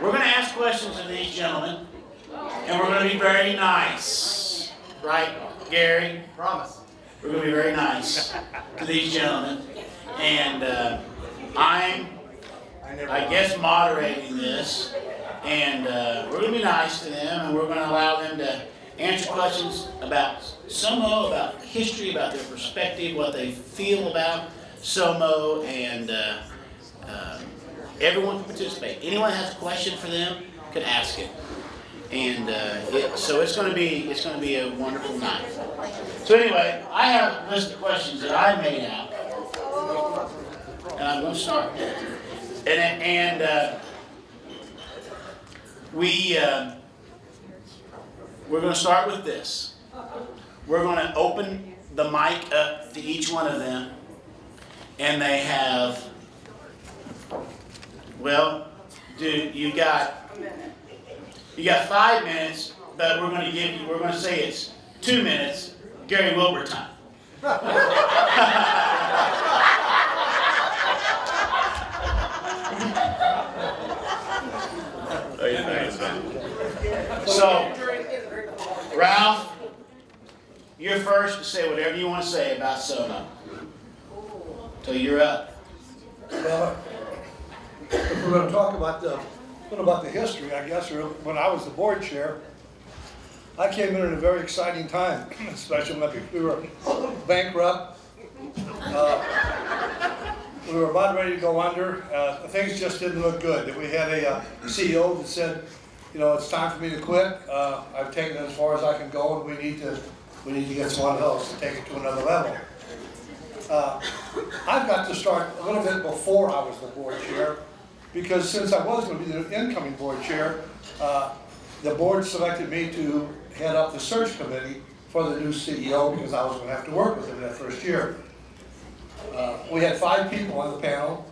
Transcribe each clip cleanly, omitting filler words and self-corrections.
We're going to ask questions of these gentlemen, and we're going to be very nice. Right, Gary? Promise. We're going to be very nice to these gentlemen. And I'm, I guess, moderating this. And we're going to be nice to them, and we're going to allow them to answer questions about SOMO, about history, about their perspective, what they feel about SOMO, and everyone can participate. Anyone has a question for them can ask it. And so it's going to be a wonderful night. So anyway, I have a list of questions that I made out, and I'm going to start. We're going to start with this. We're going to open the mic up to each one of them, and they have, well, dude, you got 5 minutes, but we're going to say it's 2 minutes, Gary Wilbur time. So, Ralph, you're first to say whatever you want to say about SOMO. So you're up. Well, if we're going to talk about the history, I guess, or when I was the board chair, I came in at a very exciting time, especially when we were bankrupt. We were about ready to go under. Things just didn't look good. We had a CEO that said, you know, it's time for me to quit. I've taken it as far as I can go, and we need to get someone else to take it to another level. I've got to start a little bit before I was the board chair, because since I was going to be the incoming board chair, the board selected me to head up the search committee for the new CEO, because I was going to have to work with him that first year. We had 5 people on the panel,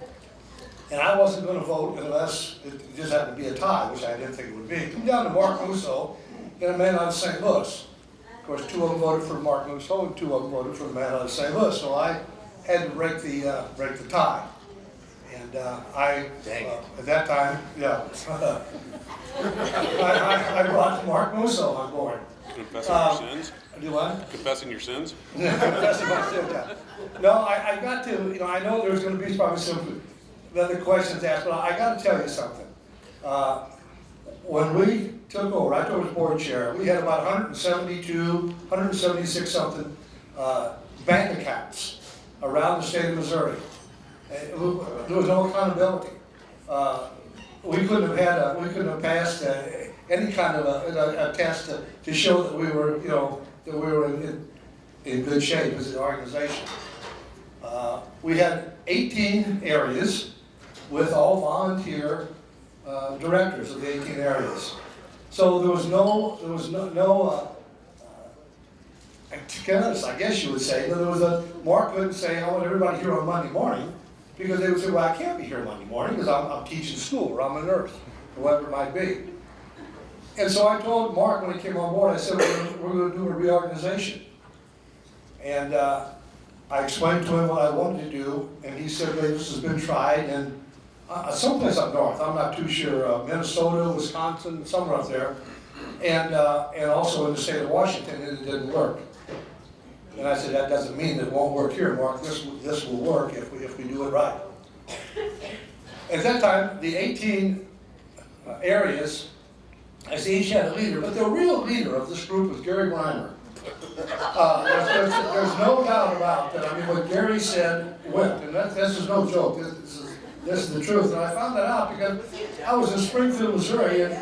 and I wasn't going to vote unless it just happened to be a tie, which I didn't think it would be. It came down to Mark Musso and a man out of St. Louis. Of course, 2 of them voted for Mark Musso, and 2 of them voted for the man out of St. Louis. So I had to break the tie. And at that time, yeah, I brought Mark Musso on board. Confessing your sins? Do what? Confessing your sins? Confessing my sins, yeah. No, I got to, you know, I know there's going to be probably some other questions asked, but I got to tell you something. When we took over, I took as board chair, we had about 176 something bank accounts around the state of Missouri. There was no accountability. We couldn't have passed any kind of a test to show that we were, you know, that we were in good shape as an organization. We had 18 areas with all volunteer directors of the 18 areas. So there was no I guess you would say, Mark couldn't say, I want everybody here on Monday morning, because they would say, well, I can't be here Monday morning because I'm teaching school, or I'm a nurse, or whatever it might be. And so I told Mark when he came on board, I said, we're going to do a reorganization. And I explained to him what I wanted to do, and he said, hey, this has been tried, and someplace up north, I'm not too sure, Minnesota, Wisconsin, somewhere up there, and also in the state of Washington, and it didn't work. And I said, that doesn't mean it won't work here, Mark. This will work if we do it right. At that time, the 18 areas, I say each had a leader, but the real leader of this group was Gary Reimer. There's no doubt about that. I mean, what Gary said went, and this is no joke. This is the truth. And I found that out because I was in Springfield, Missouri, and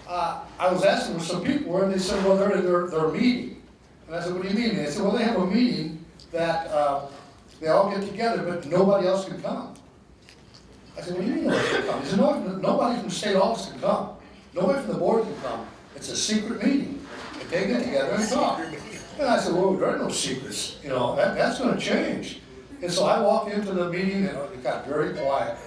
I was asking where some people were, and they said, well, they're in their meeting. And I said, what do you mean? And they said, well, they have a meeting that they all get together, but nobody else can come. I said, what do you mean nobody can come? He said, no, nobody from the state office can come. Nobody from the board can come. It's a secret meeting. And they get together and talk. And I said, well, there are no secrets. You know, that's going to change. And so I walked into the meeting, and it got very quiet.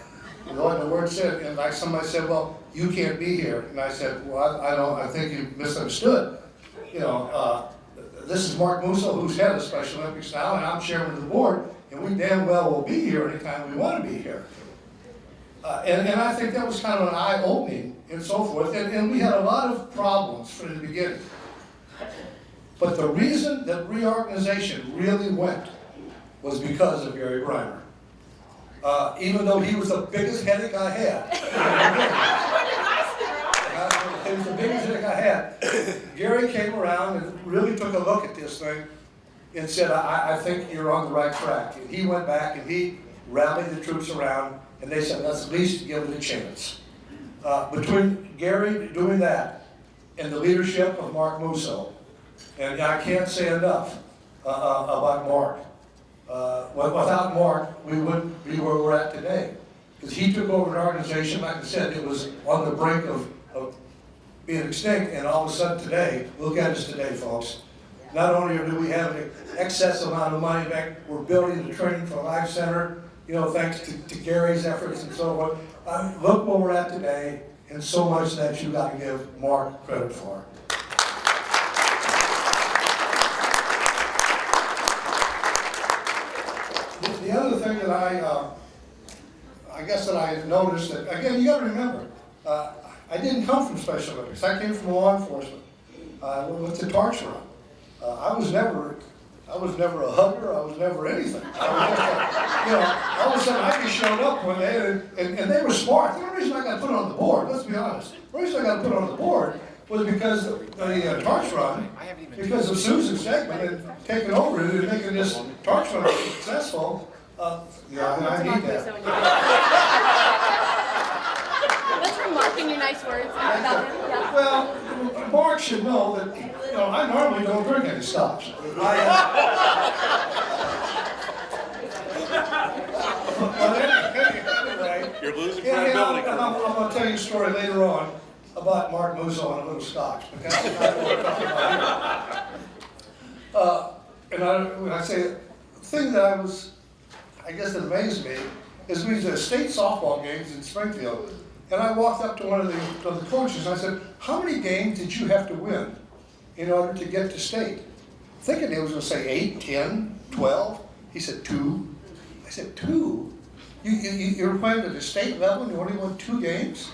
You know, and the word said, and like somebody said, well, you can't be here. And I said, well, I think you misunderstood. You know, this is Mark Musso, who's head of Special Olympics now, and I'm chairman of the board, and we damn well will be here anytime we want to be here. And I think that was kind of an eye-opening and so forth. And we had a lot of problems from the beginning. But the reason that reorganization really went was because of Gary Brimer. Even though he was the biggest headache I had. It was the biggest headache I had. Gary came around and really took a look at this thing and said, I think you're on the right track. And he went back and he rallied the troops around, and they said, let's at least give it a chance. Between Gary doing that and the leadership of Mark Musso, and I can't say enough about Mark. Without Mark, we wouldn't be where we're at today. Because he took over an organization, like I said, it was on the brink of being extinct, and all of a sudden today, look at us today, folks. Not only do we have an excess amount of money back, we're building the Training for Life Center, thanks to Gary's efforts and so on. Look where we're at today, and so much that you got to give Mark credit for. The other thing that I guess that I noticed that, again, you got to remember, I didn't come from Special Olympics. I came from law enforcement with the torch run. I was never a hugger. I was never anything. I was just, all of a sudden I just showed up one day, and they were smart. The only reason I got put on the board, let's be honest, the reason I got put on the board was because the torch run, because of Susan Stegman and taking over it and making this torch run successful. I need that. What's from Mark in your nice words about him? Yeah. Well, Mark should know that, I normally don't drink any scotch. Anyway, You're losing credibility. I'm going to tell you a story later on about Mark Musso and a little scotch, but that's not what we're talking about here. When I say, the thing that I guess that amazed me, is we was at state softball games in Springfield, and I walked up to one of the coaches and I said, how many games did you have to win in order to get to state? Thinking he was going to say 8, 10, 12. He said 2. I said 2? You were playing at the state level and you only won 2 games?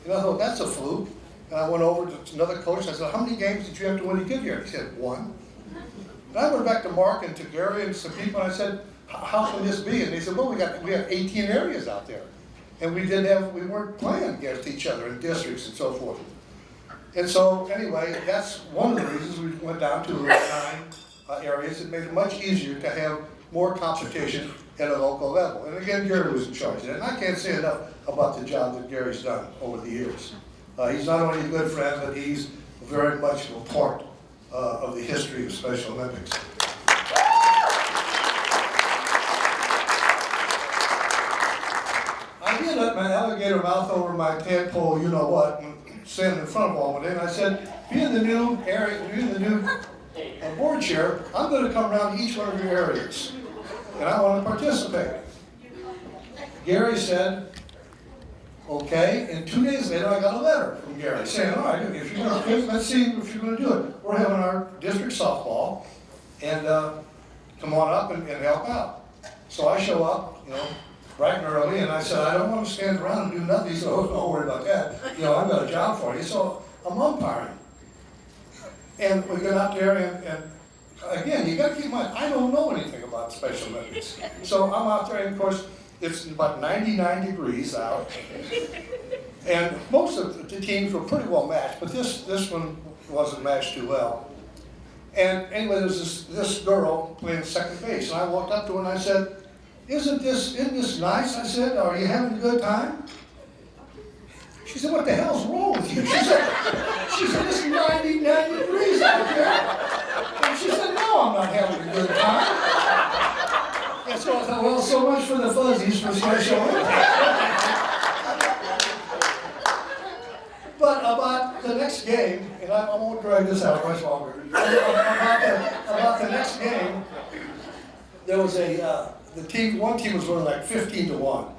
And I thought, that's a fluke. And I went over to another coach and I said, how many games did you have to win to get here? He said 1. And I went back to Mark and to Gary and some people and I said, how can this be? And they said, well, we have 18 areas out there. And we weren't playing against each other in districts and so forth. And so, anyway, that's one of the reasons we went down to 9 areas. It made it much easier to have more competition at a local level. And again, Gary was in charge of that. And I can't say enough about the job that Gary's done over the years. He's not only a good friend, but he's very much a part of the history of Special Olympics. I did let my alligator mouth over my tadpole, you-know-what, and stand in front of all of it. And I said, being the new board chair, I'm going to come around to each one of your areas, and I want to participate. Gary said, okay, and 2 days later I got a letter from Gary saying, all right, if you're going to, let's see if you're going to do it. We're having our district softball, and come on up and help out. So I show up, bright and early, and I said, I don't want to stand around and do nothing. He said, oh, don't worry about that. I've got a job for you. So I'm umpiring. And we get out there, and again, you got to keep in mind, I don't know anything about Special Olympics. So I'm out there, and of course, it's about 99 degrees out. And most of the teams were pretty well matched, but this one wasn't matched too well. And anyway, there was this girl playing second base, and I walked up to her and I said, isn't this nice? I said, are you having a good time? She said, what the hell's wrong with you? She said, it's 99 degrees out there. And she said, no, I'm not having a good time. And so I thought, well, so much for the fuzzies for Special Olympics. But about the next game, and I won't drag this out much longer, about the next game, there was one team was running like 15-1.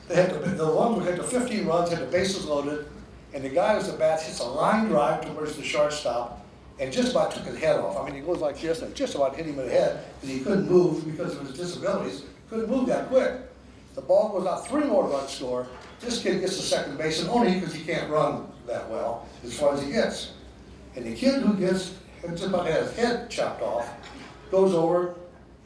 The one who had the 15 runs, had the bases loaded, and the guy who's the bat hits a line drive towards the shortstop, and just about took his head off. I mean, he goes like this, and just about hit him in the head, because he couldn't move because of his disabilities. Couldn't move that quick. The ball goes out, 3 more runs score. This kid gets to second base, and only because he can't run that well as far as he gets. And the kid who ends up has his head chopped off goes over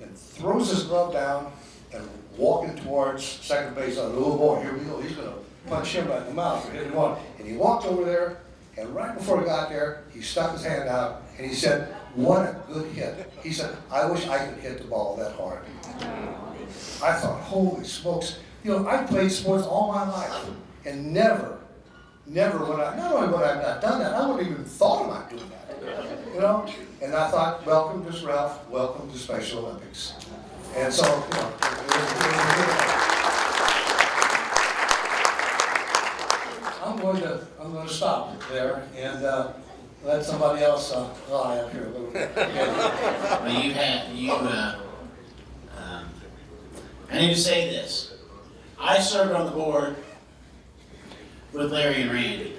and throws his glove down and walking towards second base. Oh boy, here we go. He's going to punch him right in the mouth or hit him on. And he walked over there, and right before he got there, he stuck his hand out and he said, "What a good hit." He said, "I wish I could hit the ball that hard." I thought, holy smokes. You know, I played sports all my life and never would I, not only would I have not done that, I wouldn't even thought about doing that. You know? And I thought, welcome to Ralph, welcome to Special Olympics. And so, you know, I'm going to stop there and let somebody else lie up here a little bit. Well, I need to say this. I served on the board with Larry and Randy,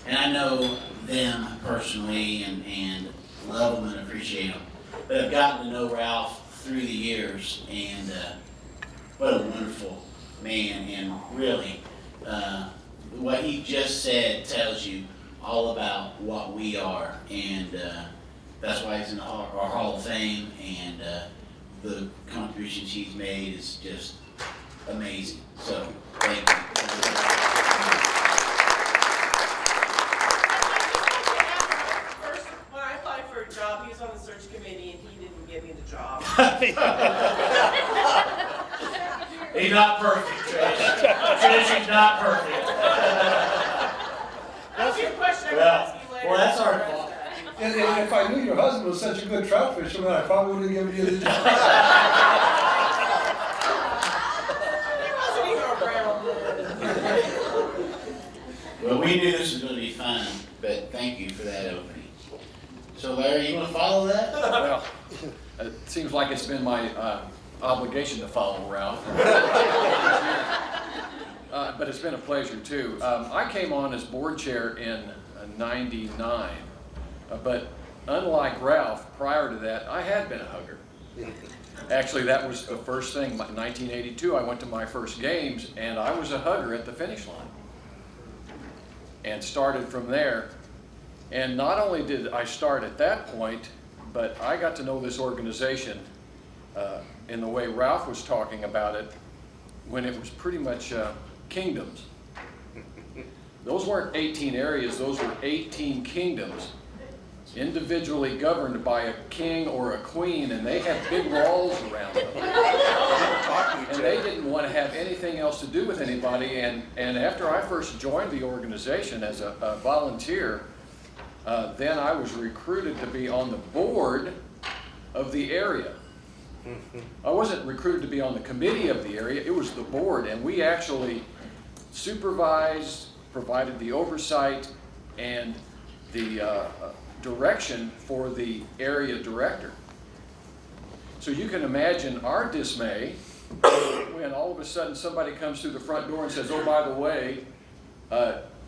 and I know them personally and love them and appreciate them. But I've gotten to know Ralph through the years, and what a wonderful man. And really, what he just said tells you all about what we are, and that's why he's in our Hall of Fame, and the contributions he's made is just amazing. So, thank you. First, when I applied for a job, he was on the search committee and he didn't give me the job. He's not perfect, Trish. Trish, he's not perfect. That's your question. I can Well, ask you later. well, that's our fault. And if I knew your husband was such a good trout fisherman, I probably wouldn't have given you the job. He wasn't even around. Well, we knew this was going to be fun, but thank you for that opening. So, Larry, you want to follow that? Well, it seems like it's been my obligation to follow Ralph. But it's been a pleasure too. I came on as board chair in '99, but unlike Ralph, prior to that, I had been a hugger. Actually, that was the first thing. In 1982, I went to my first games, and I was a hugger at the finish line. And started from there. And not only did I start at that point, but I got to know this organization in the way Ralph was talking about it when it was pretty much kingdoms. Those weren't 18 areas, those were 18 kingdoms, individually governed by a king or a queen, and they had big walls around them. And they didn't want to have anything else to do with anybody, and after I first joined the organization as a volunteer, then I was recruited to be on the board of the area. I wasn't recruited to be on the committee of the area, it was the board, and we actually supervised, provided the oversight, and the direction for the area director. So you can imagine our dismay when all of a sudden somebody comes through the front door and says, "Oh, by the way,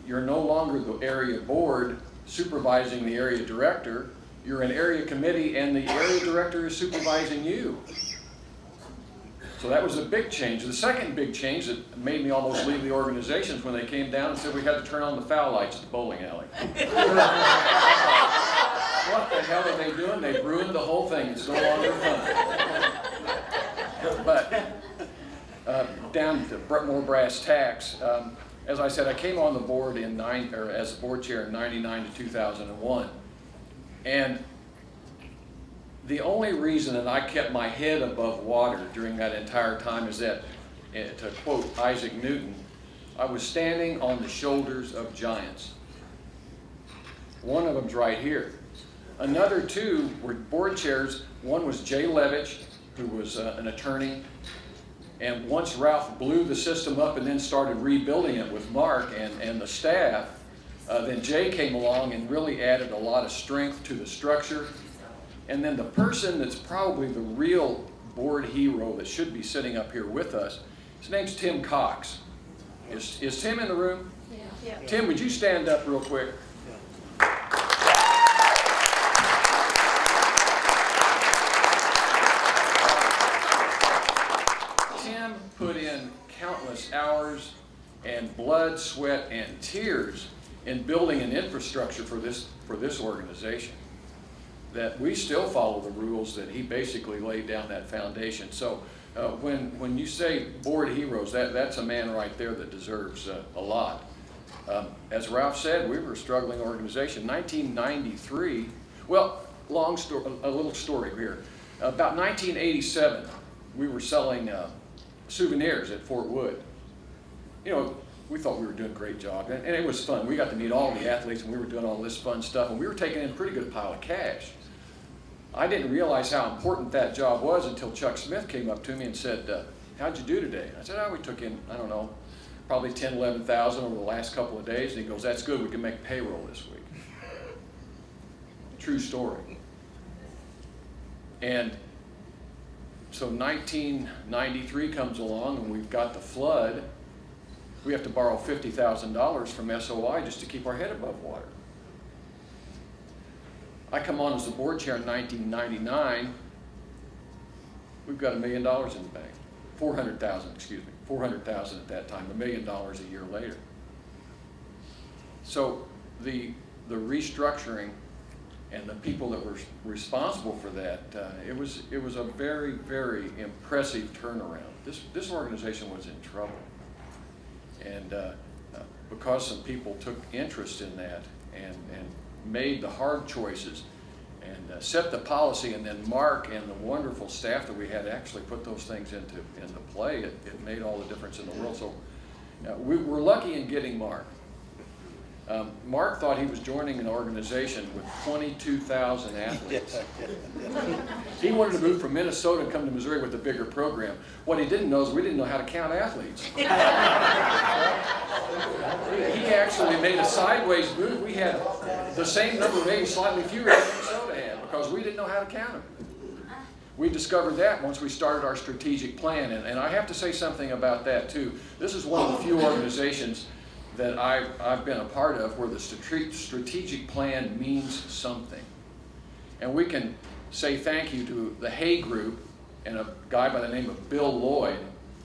you're no longer the area board supervising the area director, you're an area committee and the area director is supervising you." So that was a big change. The second big change that made me almost leave the organization is when they came down and said we had to turn on the foul lights at the bowling alley. What the hell are they doing? They've ruined the whole thing. It's no longer fun. But down to more brass tacks, as I said, I came on the board as board chair in '99 to 2001. And the only reason that I kept my head above water during that entire time is that, to quote Isaac Newton, I was standing on the shoulders of giants. One of them's right here. Another two were board chairs. One was Jay Levitch, who was an attorney. And once Ralph blew the system up and then started rebuilding it with Mark and the staff, then Jay came along and really added a lot of strength to the structure. And then the person that's probably the real board hero that should be sitting up here with us, his name's Tim Cox. Is Tim in the room? Yeah. Tim, would you stand up real quick? Tim put in in countless hours and blood, sweat, and tears in building an infrastructure for this organization, that we still follow the rules that he basically laid down that foundation. So when you say board heroes, that's a man right there that deserves a lot. As Ralph said, we were a struggling organization. 1993, well, long story, a little story here. About 1987, we were selling souvenirs at Fort Wood. You know, we thought we were doing a great job, and it was fun. We got to meet all the athletes, and we were doing all this fun stuff, and we were taking in a pretty good pile of cash. I didn't realize how important that job was until Chuck Smith came up to me and said, how'd you do today? I said, oh, we took in, I don't know, probably 10, 11,000 over the last couple of days. And he goes, that's good, we can make payroll this week. True story. And so 1993 comes along and we've got the flood. We have to borrow $50,000 from SOI just to keep our head above water. I come on as the board chair in 1999. We've got $1 million in the bank. 400,000, excuse me, 400,000 at that time, $1 million a year later. So the restructuring and the people that were responsible for that, it was a very, very impressive turnaround. This organization was in trouble. And because some people took interest in that and made the hard choices and set the policy, and then Mark and the wonderful staff that we had actually put those things into play, it made all the difference in the world. So we were lucky in getting Mark. Mark thought he was joining an organization with 22,000 athletes. He wanted to move from Minnesota and come to Missouri with a bigger program. What he didn't know is we didn't know how to count athletes. He actually made a sideways move. We had the same number, maybe slightly fewer than Minnesota had, because we didn't know how to count them. We discovered that once we started our strategic plan, and I have to say something about that too. This is one of the few organizations that I've been a part of where the strategic plan means something. And we can say thank you to the Hay Group and a guy by the name of Bill Lloyd,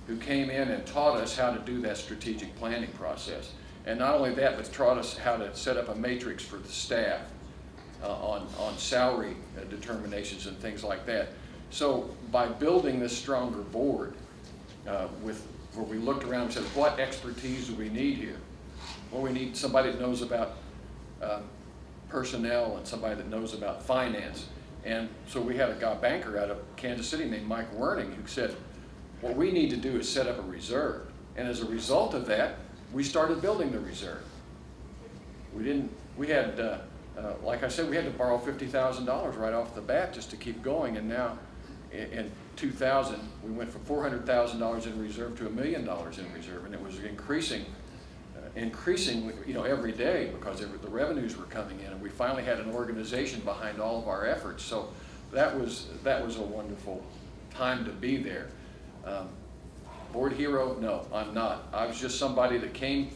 who came in and taught us how to do that strategic planning process. And not only that, but taught us how to set up a matrix for the staff on salary determinations and things like that. So by building this stronger board, where we looked around and said, what expertise do we need here? Well, we need somebody that knows about personnel and somebody that knows about finance. And so we had a banker out of Kansas City named Mike Werning who said, what we need to do is set up a reserve. And as a result of that, we started building the reserve. Like I said, we had to borrow $50,000 right off the bat just to keep going. And now in 2000, we went from $400,000 in reserve to $1 million in reserve. And it was increasing, every day because the revenues were coming in, and we finally had an organization behind all of our efforts. So that was a wonderful time to be there. Board hero? No, I'm not. I was just somebody that came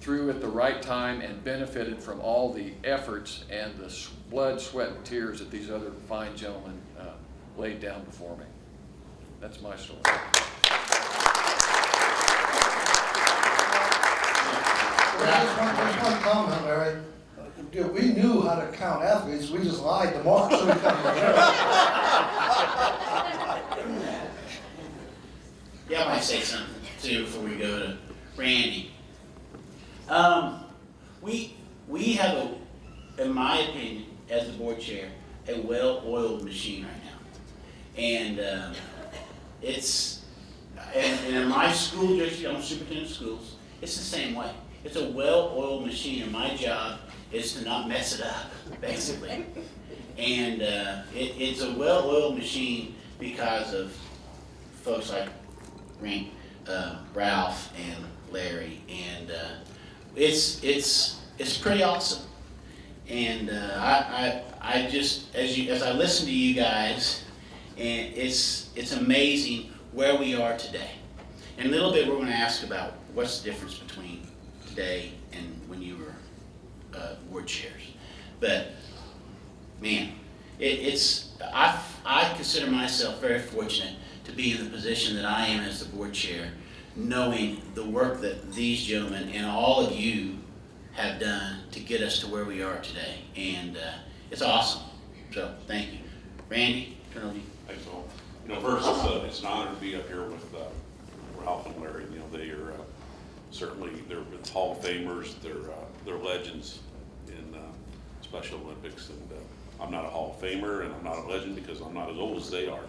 through at the right time and benefited from all the efforts and the blood, sweat, and tears that these other fine gentlemen laid down before me. That's my story. Just one comment, Larry. We knew how to count athletes, we just lied to Mark so we couldn't Yeah, I might say something too before we go to Randy. We have in my opinion, as the board chair, a well-oiled machine right now. And and in my school district, I'm a superintendent of schools, it's the same way. It's a well-oiled machine, and my job is to not mess it up, basically. And it's a well-oiled machine because of folks like Ralph and Larry, and it's pretty awesome. And I just, as I listen to you guys, and it's amazing where we are today. In a little bit, we're going to ask about what's the difference between today and when you were board chairs. But man, I consider myself very fortunate to be in the position that I am as the board chair, knowing the work that these gentlemen and all of you have done to get us to where we are today. And it's awesome. So thank you. Randy, turn over to you. Thanks, all. First, it's an honor to be up here with Ralph and Larry. They are certainly, they're Hall of Famers. They're legends in Special Olympics. And I'm not a Hall of Famer, and I'm not a legend because I'm not as old as they are.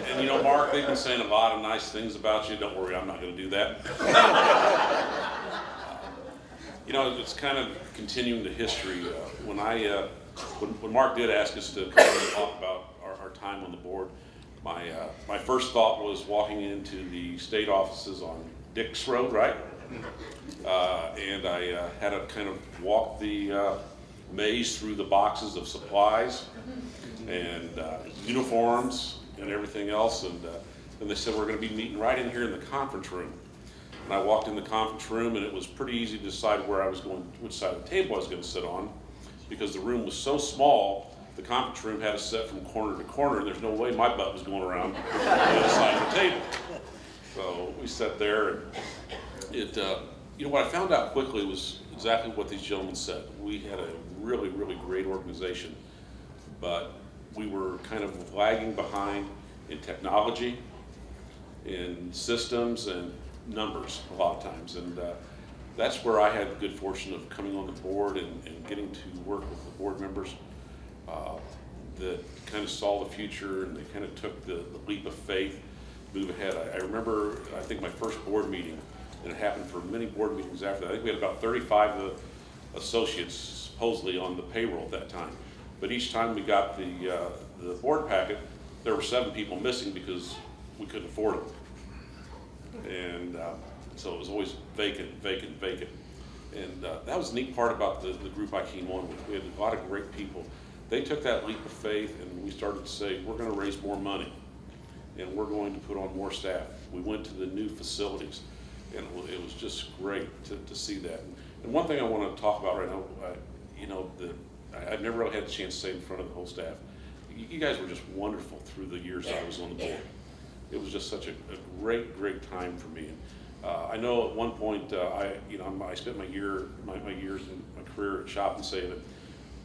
And Mark, they've been saying a lot of nice things about you. Don't worry, I'm not going to do that. It's kind of continuing the history. When Mark did ask us to come and talk about our time on the board, my first thought was walking into the state offices on Dix Road, right? And I had to kind of walk the maze through the boxes of supplies and uniforms and everything else. And then they said, we're going to be meeting right in here in the conference room. And I walked in the conference room, and it was pretty easy to decide where I was going, which side of the table I was going to sit on, because the room was so small. The conference room had us set from corner to corner, and there's no way my butt was going around the other side of the table. So we sat there, and what I found out quickly was exactly what these gentlemen said. We had a really, really great organization, but we were kind of lagging behind in technology, in systems, and numbers a lot of times. And that's where I had the good fortune of coming on the board and getting to work with the board members that kind of saw the future, and they kind of took the leap of faith, move ahead. I remember, I think my first board meeting, and it happened for many board meetings after that. I think we had about 35 associates supposedly on the payroll at that time. But each time we got the board packet, there were 7 people missing because we couldn't afford them. And so it was always vacant. And that was the neat part about the group I came on with. We had a lot of great people. They took that leap of faith, and we started to say, we're going to raise more money, and we're going to put on more staff. We went to the new facilities, and it was just great to see that. And one thing I want to talk about right now, I've never really had the chance to say in front of the whole staff, you guys were just wonderful through the years I was on the board. It was just such a great time for me. I know at one point, I spent my years in my career at Shop and Save It.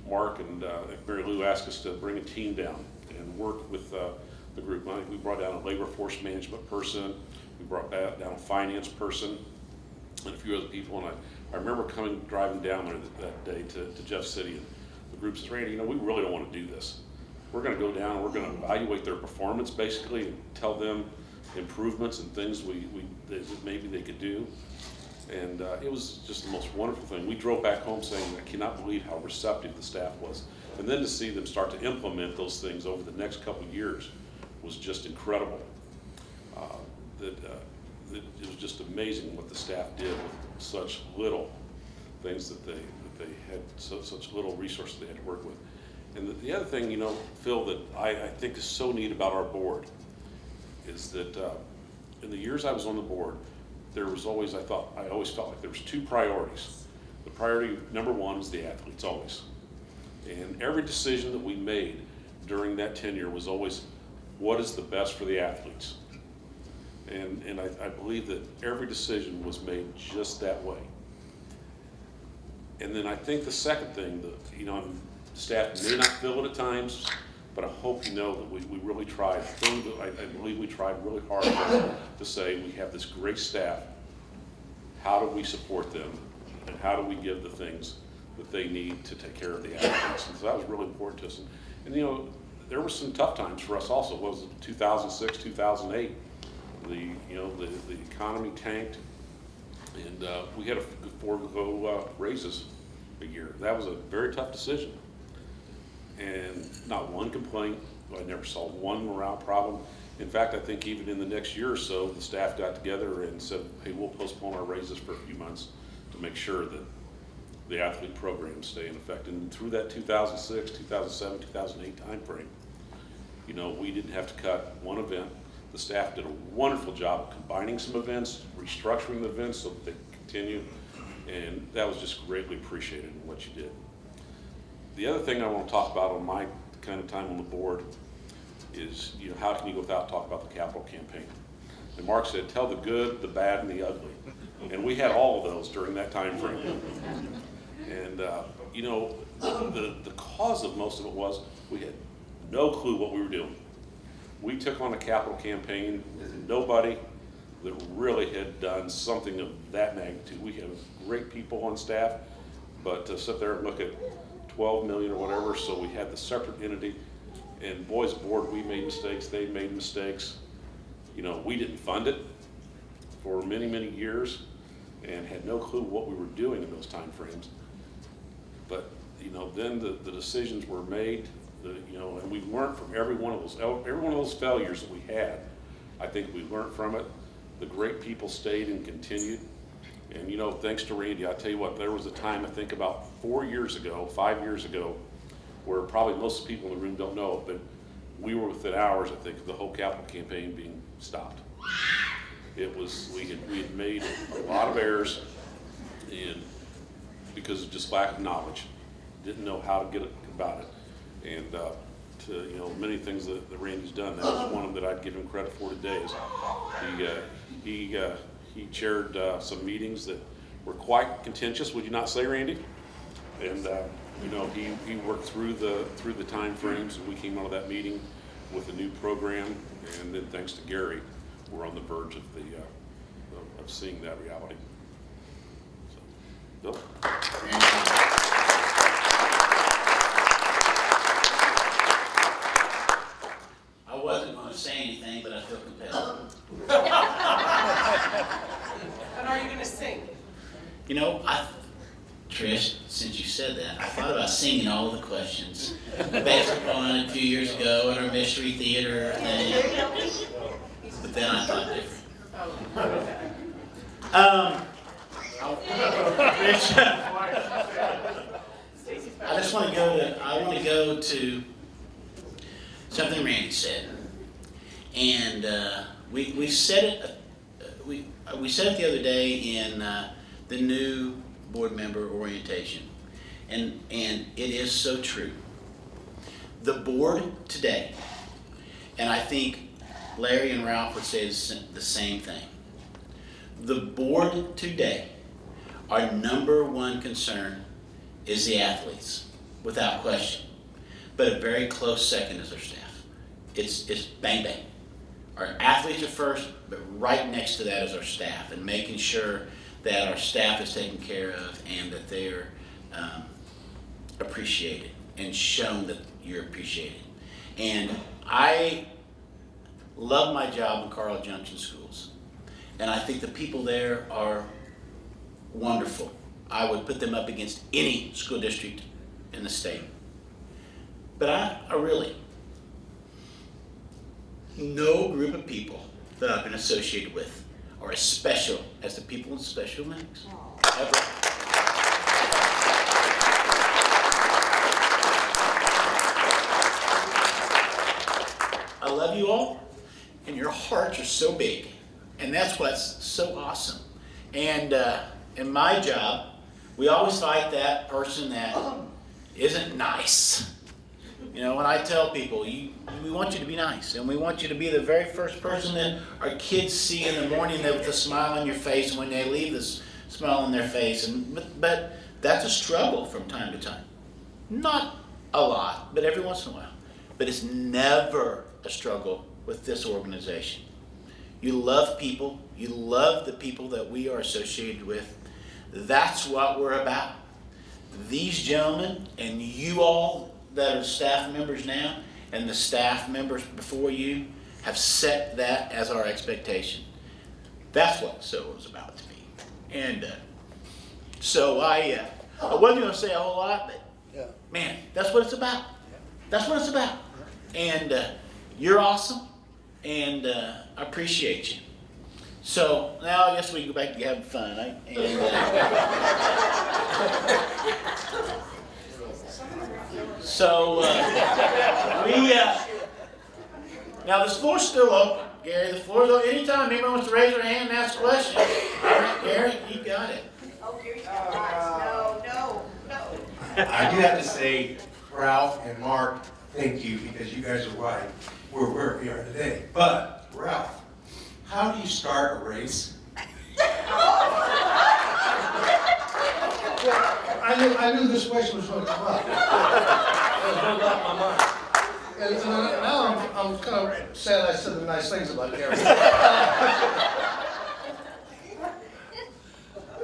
Mark and Mary Lou asked us to bring a team down and work with the group. We brought down a labor force management person. We brought down a finance person and a few other people. And I remember driving down there that day to Jeff City, and the group says, Randy, we really don't want to do this. We're going to go down and we're going to evaluate their performance basically and tell them improvements and things that maybe they could do. And it was just the most wonderful thing. We drove back home saying, I cannot believe how receptive the staff was. And then to see them start to implement those things over the next couple of years was just incredible. It was just amazing what the staff did with such little things that they had, such little resources they had to work with. And the other thing, Phil, that I think is so neat about our board is that in the years I was on the board, there was always, I always felt like there was 2 priorities. The priority number 1 was the athletes, always. And every decision that we made during that tenure was always, what is the best for the athletes? And I believe that every decision was made just that way. And then I think the second thing, that staff may not feel it at times, but I hope you know that we really tried. I believe we tried really hard to say we have this great staff. How do we support them? And how do we give the things that they need to take care of the athletes? And so that was really important to us. And there were some tough times for us also. What was it, 2006, 2008? The economy tanked, and we had to forego raises a year. That was a very tough decision. And not one complaint. I never saw one morale problem. In fact, I think even in the next year or so, the staff got together and said, hey, we'll postpone our raises for a few months to make sure that the athlete programs stay in effect. And through that 2006, 2007, 2008 timeframe, we didn't have to cut one event. The staff did a wonderful job of combining some events, restructuring the events so that they could continue, and that was just greatly appreciated in what you did. The other thing I want to talk about on my kind of time on the board is, how can you go without talking about the capital campaign? And Mark said, tell the good, the bad, and the ugly. And we had all of those during that time frame. And, the cause of most of it was we had no clue what we were doing. We took on a capital campaign with nobody that really had done something of that magnitude. We have great people on staff, but to sit there and look at 12 million or whatever, so we had the separate entity. And boys board, we made mistakes, they made mistakes. We didn't fund it for many, many years and had no clue what we were doing in those time frames. But, then the decisions were made, and we learned from every one of those failures that we had. I think we learned from it. The great people stayed and continued. And, thanks to Randy, I tell you what, there was a time, I think about 5 years ago, where probably most people in the room don't know it, but we were within hours, I think, of the whole capital campaign being stopped. It was, we had made a lot of errors, and because of just lack of knowledge, didn't know how to get about it. And many things that Randy's done, that was one of them that I'd give him credit for today, is he chaired some meetings that were quite contentious, would you not say, Randy? And he worked through the time frames, and we came out of that meeting with a new program, and then thanks to Gary, we're on the verge of seeing that reality. So, Bill? I wasn't going to say anything, but I feel compelled. And are you gonna sing? Trish, since you said that, I thought about singing all the questions based upon a few years ago at our mystery theater thing, but then I thought different. Rich, I want to go to something Randy said, and we said it. We said it the other day in the new board member orientation, and it is so true. The board today, and I think Larry and Ralph would say the same thing. The board today, our number one concern is the athletes, without question. But a very close second is our staff. It's bang bang. Our athletes are first, but right next to that is our staff, and making sure that our staff is taken care of and that they're appreciated and shown that you're appreciated. And I love my job in Carl Junction Schools, and I think the people there are wonderful. I would put them up against any school district in the state. But I really, no group of people that I've been associated with are as special as the people in special needs. Ever. I love you all, and your hearts are so big, and that's what's so awesome. And in my job, we always fight that person that isn't nice. When I tell people, we want you to be nice, and we want you to be the very first person that our kids see in the morning with a smile on your face, and when they leave, this smile on their face. But that's a struggle from time to time. Not a lot, but every once in a while. But it's never a struggle with this organization. You love people. You love the people that we are associated with. That's what we're about. These gentlemen and you all that are staff members now and the staff members before you have set that as our expectation. That's what SOA is about to me. And so I wasn't going to say a whole lot, but man, that's what it's about. That's what it's about. And you're awesome, and I appreciate you. So now I guess we can go back to having fun. Now the floor's still open, Gary. The floor's open. Anytime anyone wants to raise their hand and ask questions. All right, Gary, you got it. Oh, Gary, no. I do have to say, Ralph and Mark, thank you, because you guys are why we're where we are today. But, Ralph, how do you start a race? I knew this question was going to come up. It was going up my mind. And now I'm kind of sad I said the nice things about Gary.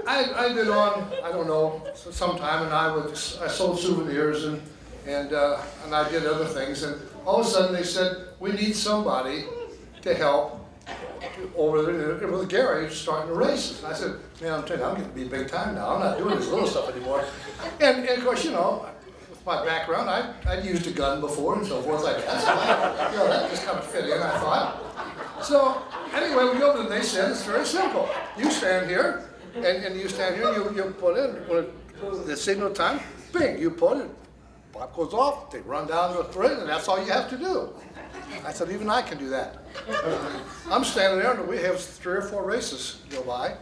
I'd been on, I don't know, sometime, and I sold souvenirs and I did other things, and all of a sudden they said, we need somebody to help over there with Gary starting the races. And I said, man, I'm telling you, I'm getting to be big time now. I'm not doing this little stuff anymore. And of course, you know, with my background, I'd used a gun before and so forth like that. So that just kind of fit in, I thought. So anyway, we go over and they said, it's very simple. You stand here, and you stand here, and you put in, when the signal time, bing, you put it, pop goes off, they run down the thread, and that's all you have to do. I said, even I can do that. I'm standing there, and we have 3 or 4 races go by.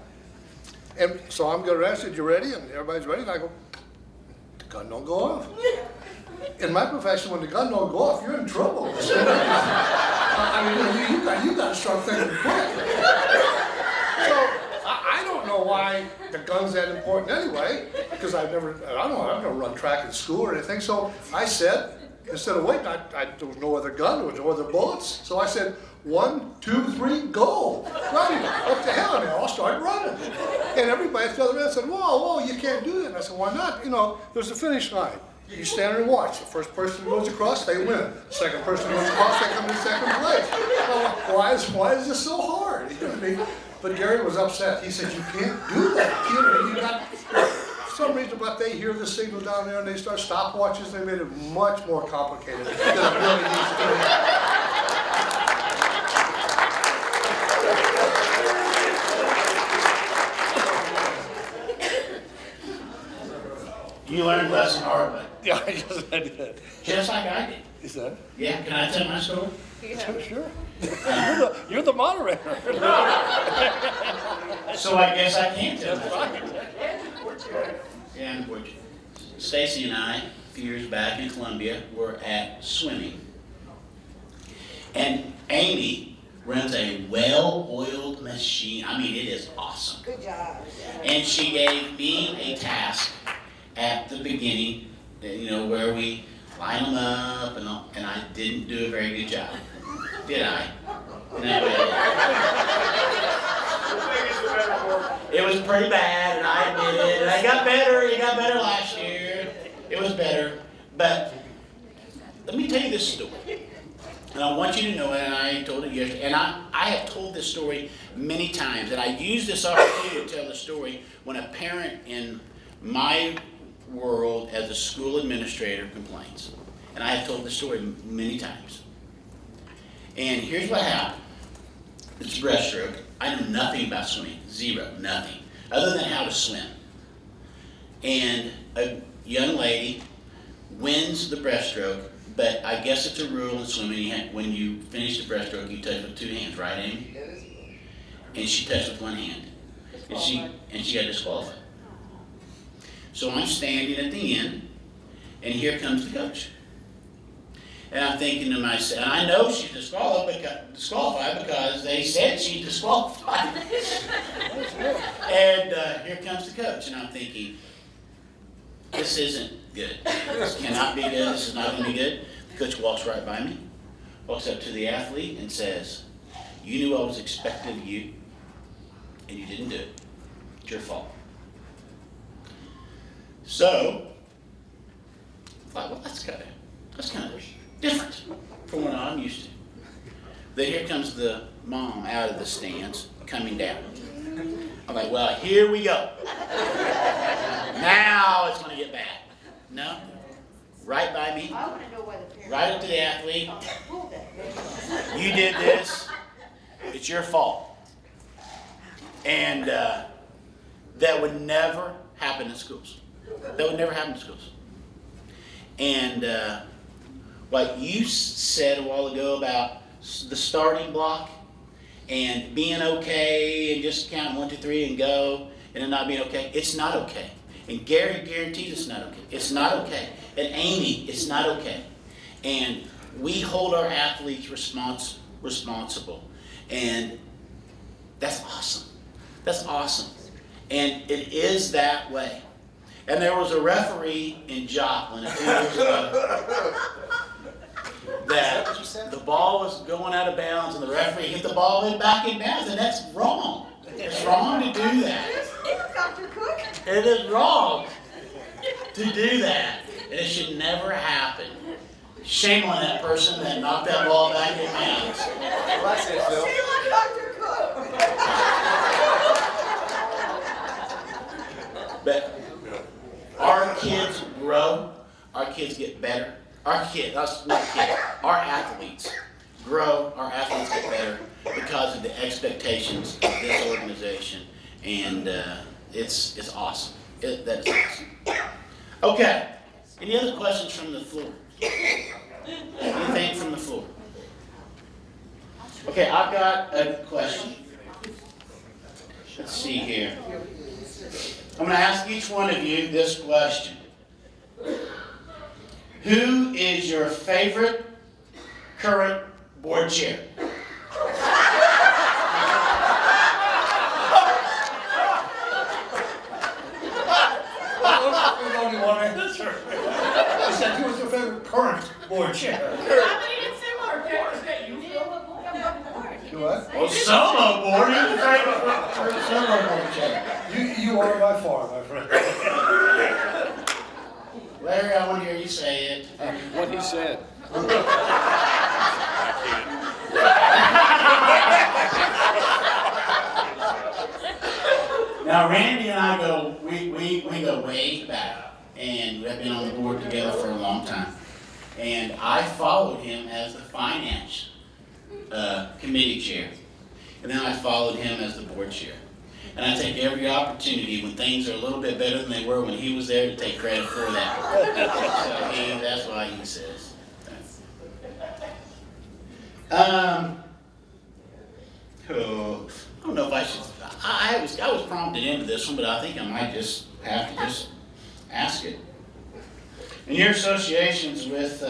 And so I'm going around, I said, you ready? And everybody's ready, and I go, the gun don't go off. In my profession, when the gun don't go off, you're in trouble. I mean, you got to start thinking quick. So I don't know why the gun's that important anyway, because I've never run track in school or anything. So I said, instead of waiting, there was no other gun, there was no other bullets. So I said, 1, 2, 3, go. Running. What the hell? And they all started running. And everybody at the other end said, whoa, you can't do that. And I said, why not? You know, there's a finish line. You stand there and watch. The first person who goes across, they win. The second person who goes across, they come in second place. Well, why is this so hard? You know what I mean? But Gary was upset. He said, you can't do that. You got, for some reason, but they hear the signal down there and they start stopwatches. They made it much more complicated than it really needs to be. You learned lesson hard way. Yeah, yes, I did. Just like I did. Is that? Yeah, can I tell my story? Sure. You're the moderator. So I guess I can tell my story. Yeah, unfortunately. Stacy and I, a few years back in Columbia, were at swimming. And Amy runs a well-oiled machine. I mean, it is awesome. Good job. And she gave me a task at the beginning, you know, where we line them up and all, and I didn't do a very good job. Did I? No. It was pretty bad, and I admit it. And I got better. It got better last year. It was better. But let me tell you this story. And I want you to know it, and I told it yesterday. And I have told this story many times. And I use this opportunity to tell the story when a parent in my world as a school administrator complains. And I have told the story many times. And here's what happened. It's breaststroke. I know nothing about swimming. Zero. Nothing. Other than how to swim. And a young lady wins the breaststroke, but I guess it's a rule in swimming. When you finish the breaststroke, you touch with 2 hands, right, Amy? And she touched with 1 hand. And she got disqualified. So I'm standing at the end, and here comes the coach. And I'm thinking to myself, and I know she's disqualified because they said she's disqualified. And here comes the coach, and I'm thinking, this isn't good. This cannot be good. This is not going to be good. The coach walks right by me, walks up to the athlete and says, you knew I was expecting of you, and you didn't do it. It's your fault. So, I thought, well, that's kind of different from what I'm used to. Then here comes the mom out of the stands, coming down. I'm like, well, here we go. Now it's going to get bad. No, right by me, right up to the athlete. You did this. It's your fault. And that would never happen in schools. That would never happen in schools. And what you said a while ago about the starting block and being okay and just counting 1, 2, 3 and go and it not being okay, it's not okay. And Gary guarantees it's not okay. It's not okay. at Amy, it's not okay. And we hold our athletes responsible. And that's awesome. That's awesome. And it is that way. And there was a referee in Joplin a few years ago that the ball was going out of bounds and the referee hit the ball and back in bounds, and that's wrong. It's wrong to do that. It is wrong to do that. And it should never happen. Shame on that person that knocked that ball back in bounds. But our kids grow, our kids get better. Our athletes grow, our athletes get better because of the expectations of this organization. And it's awesome. That is awesome. Okay, any other questions from the floor? Anything from the floor? Okay, I've got a question. Let's see here. I'm going to ask each one of you this question. Who is your favorite current board chair? There's only one answer. I said, who was your favorite current board chair? You what? Well, solo board. Who's your favorite solo board chair? You are by far, my friend. Larry, I want to hear you say it. What he said. Now, Randy and I we go way back, and we've been on the board together for a long time. And I followed him as the finance committee chair, and then I followed him as the board chair. And I take every opportunity when things are a little bit better than they were when he was there to take credit for that. So that's why he says. I don't know if I should. I was prompted into this one, but I think I might just have to just ask it. In your associations with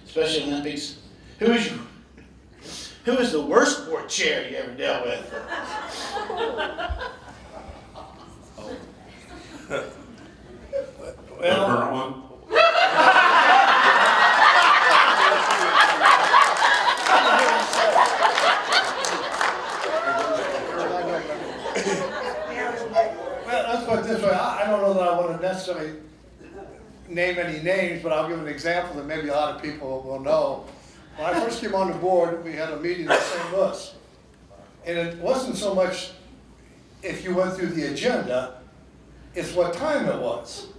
Special Olympics, who is the worst board chair you ever dealt with? The current one? Well, let's put it this way. I don't know that I want to necessarily name any names, but I'll give an example that maybe a lot of people will know. When I first came on the board, we had a meeting in St. Louis. And it wasn't so much if you went through the agenda, it's what time it was.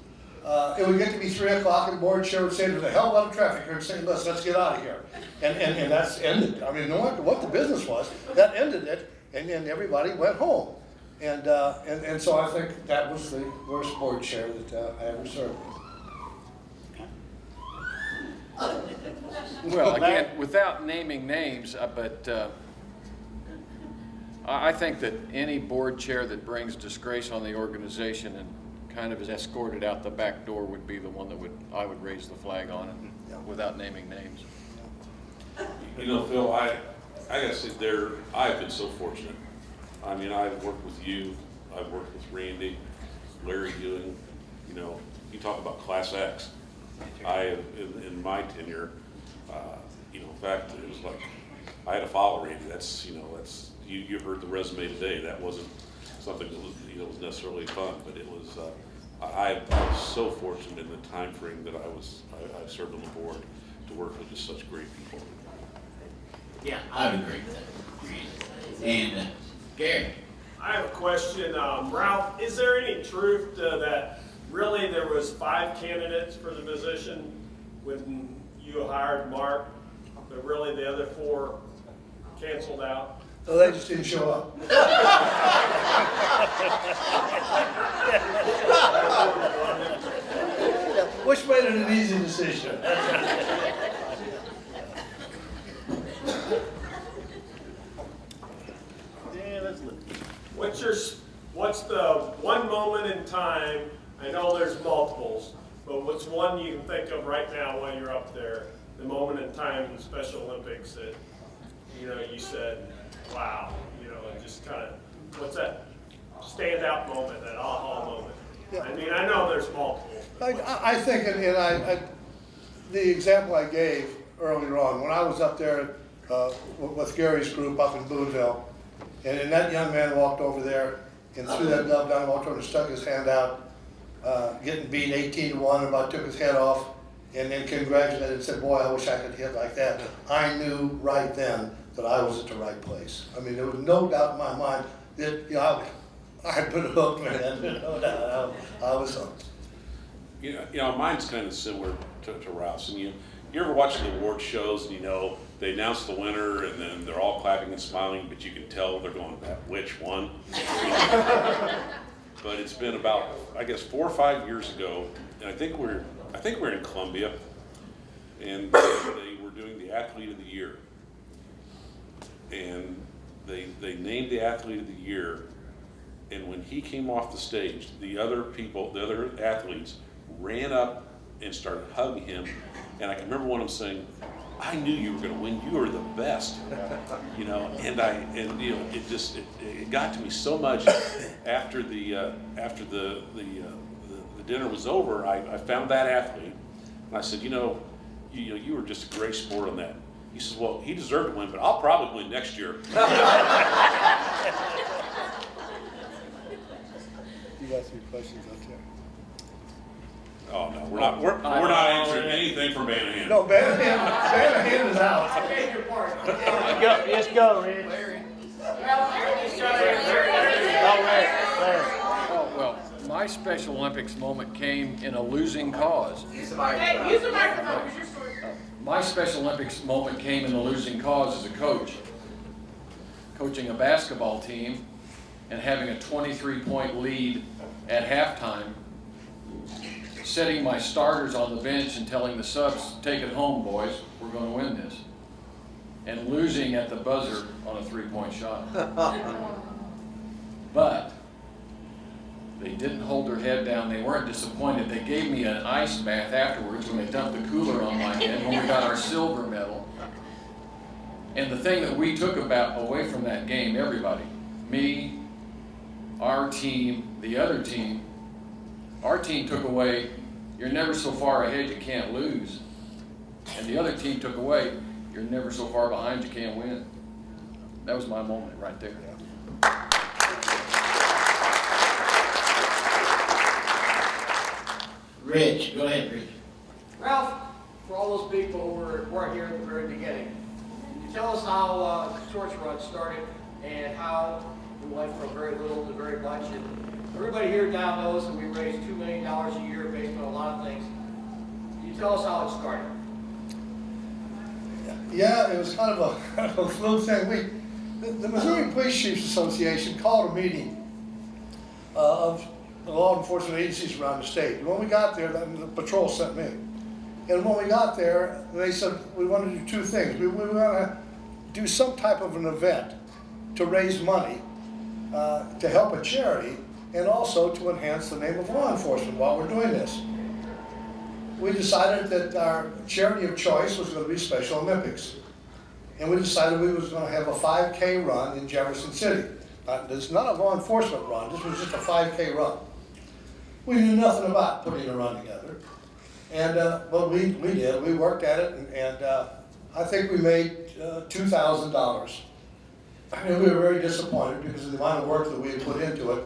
It would get to be 3 o'clock and the board chair would say, there's a hell of a lot of traffic here in St. Louis, let's get out of here. And that's ended. I mean, no matter what the business was, that ended it, and then everybody went home. And so I think that was the worst board chair that I ever served. Well, again, without naming names, but I think that any board chair that brings disgrace on the organization and kind of is escorted out the back door would be the one that I would raise the flag on it, without naming names. You know, Phil, I gotta say I've been so fortunate. I mean, I've worked with you, I've worked with Randy, Larry Ewing, you know, you talk about class acts. In my tenure, you know, in fact, it was like, I had to follow Randy. You heard the resume today. That wasn't something that was necessarily fun, but it was, I was so fortunate in the time frame that I served on the board to work with just such great people. Yeah, I would agree with that. And Gary? I have a question. Ralph, is there any truth that really there was 5 candidates for the position when you hired Mark, but really the other 4 canceled out? So they just didn't show up. Which made it an easy decision. What's the one moment in time, I know there's multiples, but what's one of right now while you're up there, the moment in time in Special Olympics that, you know, you said, wow, you know, and just kind of, what's that standout moment, that aha moment? Yeah. I mean, I know there's multiple. I think, the example I gave earlier on, when I was up there with Gary's group up in Boonville, and that young man walked over there and threw that glove down, walked over and stuck his hand out, getting beat 18-1, and about took his head off, and then congratulated and said, boy, I wish I could hit like that. I knew right then that I was at the right place. I mean, there was no doubt in my mind that, you know, I'd been hooked, man, no doubt, I was hooked. You know, mine's kind of similar to Ralph's. And you ever watch the award shows and you know they announce the winner and then they're all clapping and smiling, but you can tell they're going, which one? But it's been about, I guess, 4 or 5 years ago, and I think we're in Columbia, and they were doing the Athlete of the Year, and they named the Athlete of the Year, and when he came off the stage, the other athletes ran up and started hugging him, and I can remember one of them saying, I knew you were going to win. You are the best, you know. And you know, it got to me so much after the dinner was over. I found that athlete, and I said, you know, you were just a great sport on that. He says, well, he deserved to win, but I'll probably win next year. You got 3 questions up there. Oh no, we're not answering anything from Banahan. No, Banahan is out. I beg your pardon. Let's go, Rich. Oh, well, my Special Olympics moment came in a losing cause. Hey, use the microphone, use your story. My Special Olympics moment came in a losing cause as a coach. Coaching a basketball team and having a 23-point lead at halftime, setting my starters on the bench and telling the subs, take it home, boys, we're going to win this. And losing at the buzzer on a 3-point shot. But they didn't hold their head down. They weren't disappointed. They gave me an ice bath afterwards when they dumped the cooler on my head when we got our silver medal. And the thing that we took away from that game, everybody, me, our team, the other team, our team took away, you're never so far ahead you can't lose. And the other team took away, you're never so far behind you can't win. That was my moment right there. Rich, go ahead, Rich. Ralph, for all those people who weren't here at the very beginning, can you tell us how the torch run started and how we went from very little to very much? And everybody here now knows that we raise $2 million a year based on a lot of things. Can you tell us how it started? Yeah, it was kind of a fluke thing. The Missouri Police Chiefs Association called a meeting of the law enforcement agencies around the state. And when we got there, the patrol sent me. And when we got there, they said we wanted to do 2 things. We want to do some type of an event to raise money to help a charity and also to enhance the name of law enforcement while we're doing this. We decided that our charity of choice was going to be Special Olympics. And we decided we was going to have a 5K run in Jefferson City. It's not a law enforcement run, this was just a 5K run. We knew nothing about putting a run together. And, but we did, we worked at it, and I think we made $2,000. I mean, we were very disappointed because of the amount of work that we had put into it.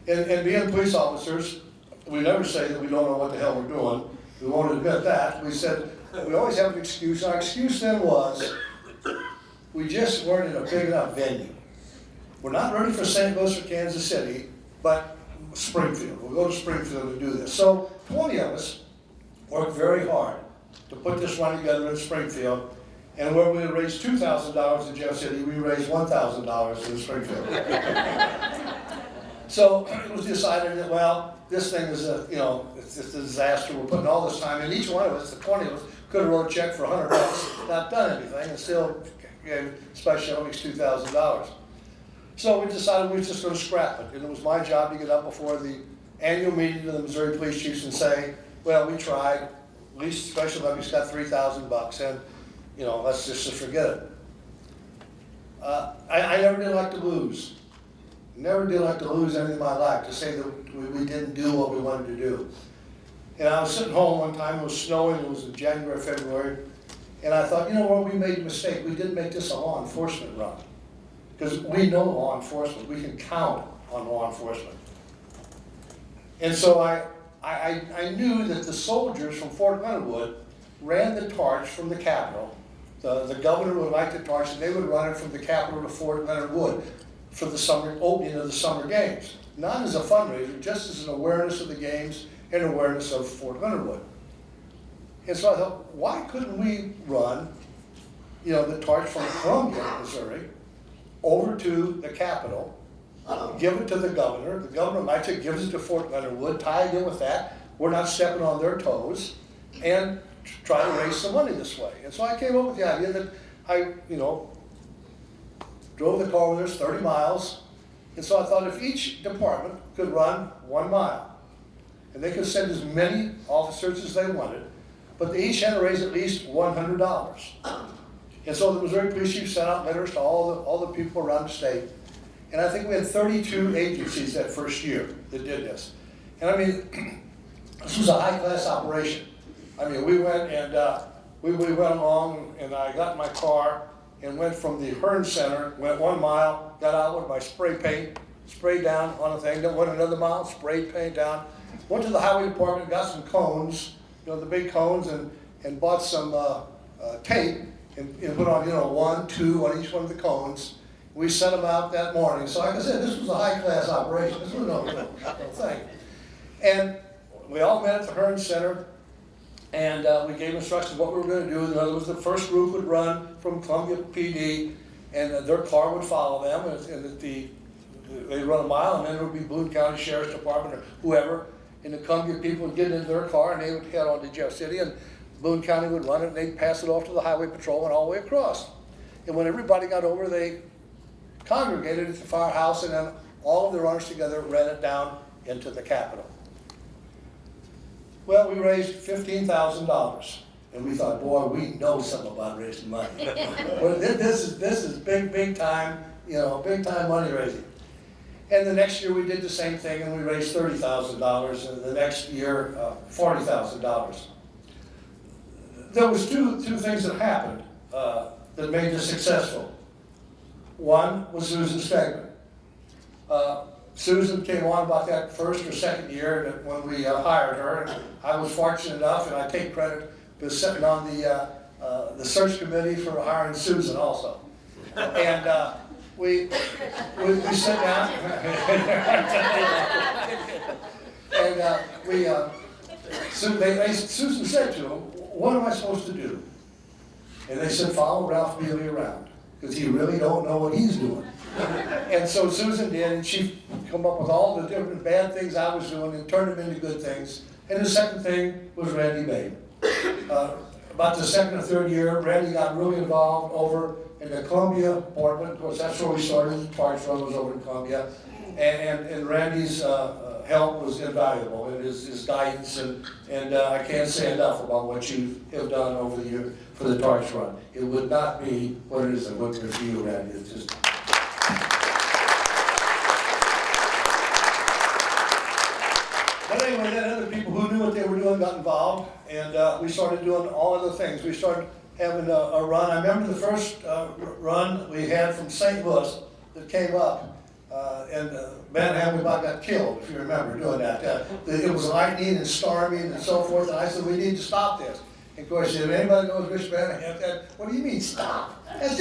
And being police officers, we never say that we don't know what the hell we're doing. We won't admit that. We said, we always have an excuse. Our excuse then was, we just weren't in a big enough venue. We're not ready for St. Louis or Kansas City, but Springfield. We'll go to Springfield to do this. So 20 of us worked very hard to put this run together in Springfield. And where we had raised $2,000 in Jeff City, we raised $1,000 in Springfield. So it was decided that, well, this thing is it's just a disaster. We're putting all this time in. Each one of us, the 20 of us, could have wrote a check for $100, not done anything, and still gave Special Olympics $2,000. So we decided we were just going to scrap it. And it was my job to get up before the annual meeting of the Missouri Police Chiefs and say, well, we tried, least special Olympics got $3,000, and, you know, let's just forget it. I never did like to lose. Never did like to lose anything in my life, to say that we didn't do what we wanted to do. And I was sitting home one time, it was snowing, it was in January, February, and I thought, you know what, we made a mistake. We didn't make this a law enforcement run. Because we know law enforcement, we can count on law enforcement. And so I knew that the soldiers from Fort Leonard Wood ran the torch from the Capitol. The governor would light the torch, and they would run it from the Capitol to Fort Leonard Wood for the summer opening of the summer games. Not as a fundraiser, just as an awareness of the games and awareness of Fort Leonard Wood. And so I thought, why couldn't we run, you know, the torch from Columbia, Missouri, over to the Capitol, give it to the governor lights it, gives it to Fort Leonard Wood, tie it in with that. We're not stepping on their toes, and try to raise some money this way. And so I came up with the idea that I, you know, drove the car with us 30 miles. And so I thought if each department could run 1 mile, and they could send as many officers as they wanted, but they each had to raise at least $100. And so the Missouri Police Chief sent out letters to all the people around the state. And I think we had 32 agencies that first year that did this. And I mean, this was a high-class operation. I mean, we went and we went along, and I got in my car and went from the Hearn Center, went 1 mile, got out with my spray paint, sprayed down on the thing, then went another mile, sprayed paint down, went to the highway department, got some cones, you know, the big cones, and bought some tape and put on, you know, 1, 2 on each one of the cones. We sent them out that morning. So like I said, this was a high-class operation. This was no thing. And we all met at the Hearn Center, and we gave instructions what we were going to do. In other words, the first group would run from Columbia PD, and their car would follow them, and they'd run 1 mile, and then there would be Boone County Sheriff's Department or whoever, and the Columbia people would get into their car, and they would head on to Jeff City, and Boone County would run it, and they'd pass it off to the highway patrol and all the way across. And when everybody got over, they congregated at the firehouse, and then all of the runners together ran it down into the Capitol. Well, we raised $15,000, and we thought, boy, we know something about raising money. Well, this is big time, you know, big time money raising. And the next year we did the same thing, and we raised $30,000, and the next year $40,000. There was two things that happened that made this successful. One was Susan Stegman. Susan came on about that first or second year when we hired her, and I was fortunate enough, and I take credit for sitting on the search committee for hiring Susan also. And we sat down, and Susan said to them, "What am I supposed to do?" And they said, "Follow Ralph Bealey around, because he really don't know what he's doing." And so Susan did, and she come up with all the different bad things I was doing and turned them into good things. And the second thing was Randy Babe. About the second or third year, Randy got really involved over in the Columbia department. Of course, that's where we started. The Parks Run was over in Columbia. And Randy's help was invaluable, and his guidance, and I can't say enough about what you have done over the year for the Torch Run. It would not be what it is that we're going to be, Randy. It's just. But anyway, then other people who knew what they were doing got involved, and we started doing all other things. We started having a run. I remember the first run we had from St. Louis that came up, and Van Hamlin about got killed, if you remember doing that. It was lightning and storming and so forth, and I said, we need to stop this. And of course, if anybody knows Rich Van Hamlin, what do you mean stop? It's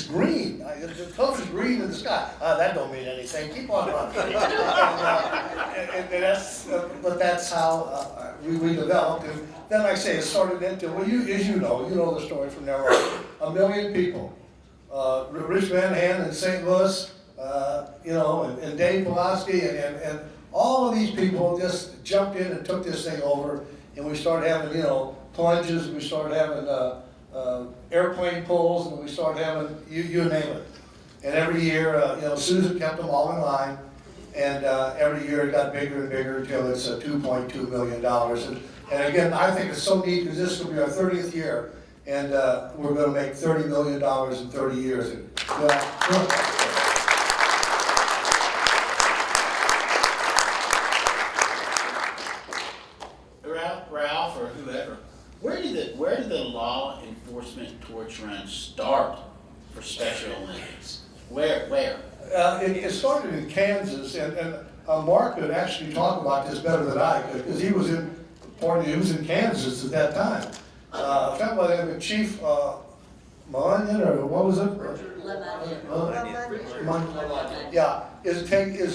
green. The color's green in the sky. That don't mean anything. Keep on running. But that's how we developed. And then, like I say, it started into, well, as you know the story from there on. 1 million people. Rich Van Hamlin in St. Louis, and Dave Pulaski, and all of these people just jumped in and took this thing over. And we started having, plunges. We started having airplane pulls, and we started having you name it. And every year, Susan kept them all in line, and every year it got bigger and bigger until it's $2.2 million. And And again, I think it's so neat because this will be our 30th year, and we're going to make $30 million in 30 years. And, Ralph or whoever, where did the law enforcement torch run start for Special Olympics? Where? It started in Kansas, and Mark could actually talk about this better than I could, because he was in Kansas at that time. I found by the Chief Munyon, or what was it? Yeah, is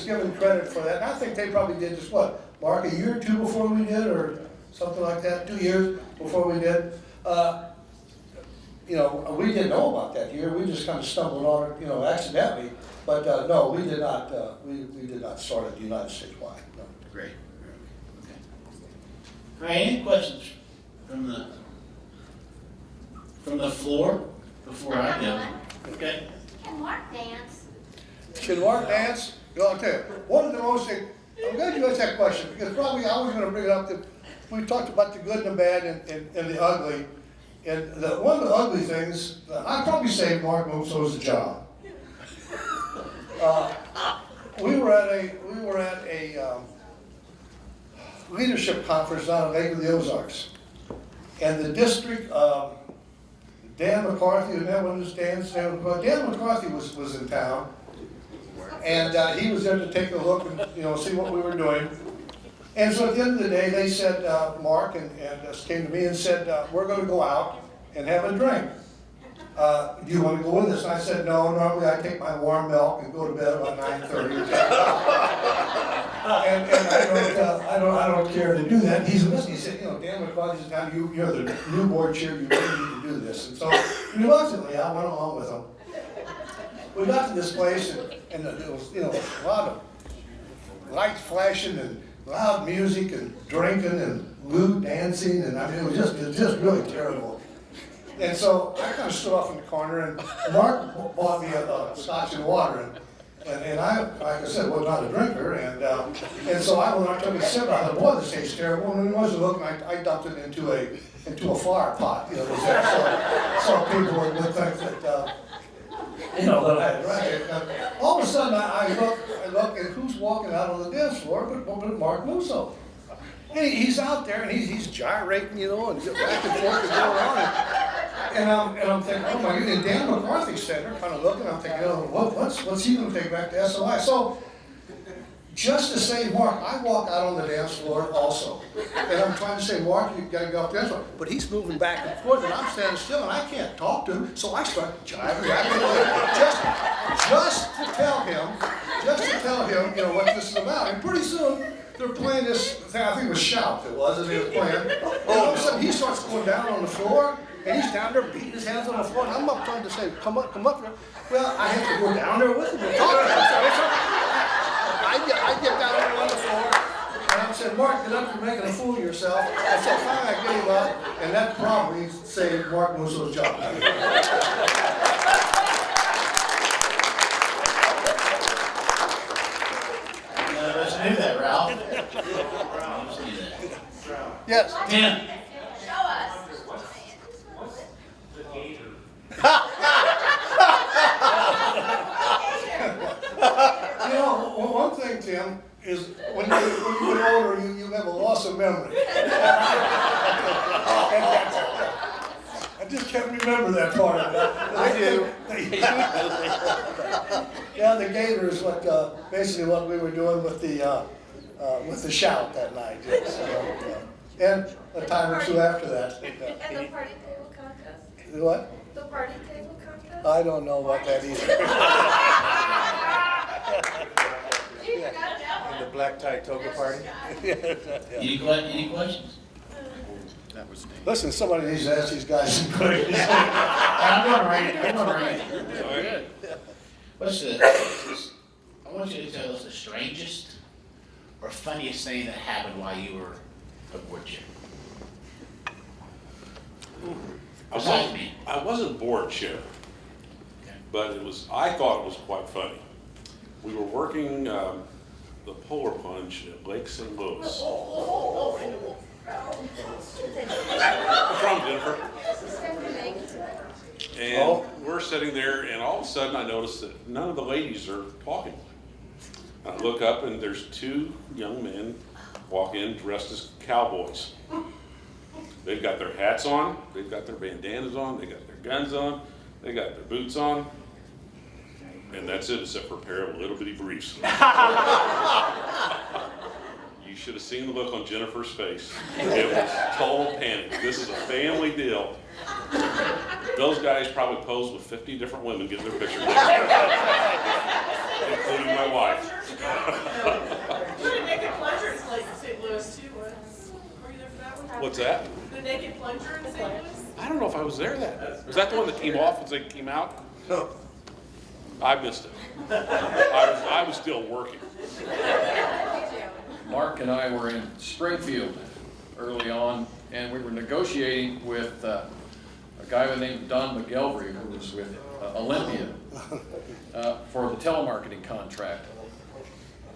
given credit for that. And I think they probably did just what, Mark, a year or two before we did, or something like that, 2 years before we did. You know, we didn't know about that year. We just kind of stumbled on it, you know, accidentally. But no, we did not. We did not start it United States wide. No. Great. Okay. All right. Any questions from the floor before I go? Okay. Can Mark dance? Should Mark dance? No, I'll tell you. One of the most. I'm glad you asked that question, because probably I was going to bring it up that we talked about the good and the bad and the ugly. And one of the ugly things, I'd probably say Mark Muso's job. We were at a leadership conference down in Lake of the Ozarks, and the district, Dan McCarthy, isn't that one of his Dan's? Dan McCarthy was in town, and he was there to take a look and see what we were doing. And so at the end of the day, they said, Mark and came to me and said, we're going to go out and have a drink. Do you want to go with us? And I said, no, normally I take my warm milk and go to bed about 9:30. and I don't care to do that. He said, Dan McCarthy's in town, you're the new board chair, you really need to do this. And so reluctantly, I went along with him. We got to this place, and there was a lot of lights flashing and loud music and drinking and lewd dancing, and I mean it was just really terrible. And so I kind of stood off in the corner, and Mark bought me a scotch and water, and I, like I said, was not a drinker, and so when I took a sip, I thought, boy, this tastes terrible. And when I wasn't looking, I dumped it into a flower pot, so people would think that that I had drank it. All of a sudden, I look, and who's walking out on the dance floor but Mark Musso. And he's out there, and he's gyrating, and back and forth and going on. And I'm thinking, oh my goodness, Dan McCarthy's standing there kind of looking, I'm thinking, what's he going to take back to SOI? So, just to say, Mark, I walk out on the dance floor also. And I'm trying to say, Mark, you've got to go off the dance floor. But he's moving back and forth, and I'm standing still, and I can't talk to him. So I start jiving back and forth, just to tell him, what this is about. And pretty soon, they're playing this thing, I think it was Shout, and they were playing. And all of a sudden, he starts going down on the floor, and he's down there beating his hands on the floor, and I'm up trying to say, come up here. Well, I have to go down there with him and talk to him. I get down there on the floor, and I said, Mark, get up, you're making a fool of yourself. I said, fine, I gave up, and that probably saved Mark Musso's job. Let's do that, Ralph. Let's do that. Yes. Tim. Show us. One thing, Tim, is when you get older, you have a loss of memory. I just can't remember that part of it. I do. Yeah, the gator is basically what we were doing with the Shout that night. And a time or two after that. And the party table contest? What? The party table contest? I don't know about that either. And the black tie toga party? Any questions? That was neat. Listen, somebody needs to ask these guys some questions. I'm going to rate it. Good. What's I want you to tell us the strangest or funniest thing that happened while you were a board chair. Besides me. I wasn't board chair, Okay. but I thought it was quite funny. We were working the polar plunge at Lake St. Louis. What's wrong, Jennifer? And we're sitting there, and all of a sudden I notice that none of the ladies are talking. I look up, and there's two young men walk in dressed as cowboys. They've got their hats on, they've got their bandanas on, they got their guns on, they got their boots on, and that's it, except for a pair of little bitty briefs. You should have seen the look on Jennifer's face. It was total panic. This is a family deal. Those guys probably posed with 50 different women getting their picture taken, including my wife. You did Naked Plunger in St. Louis too, were you there for that one? What's that? The Naked Plunger in St. Louis? I don't know if I was there was that the one that came off as they came out? No. I missed it. I was still working. Mark and I were in Springfield early on, and we were negotiating with a guy by the name of Don McGelvery, who was with Olympia, for the telemarketing contract.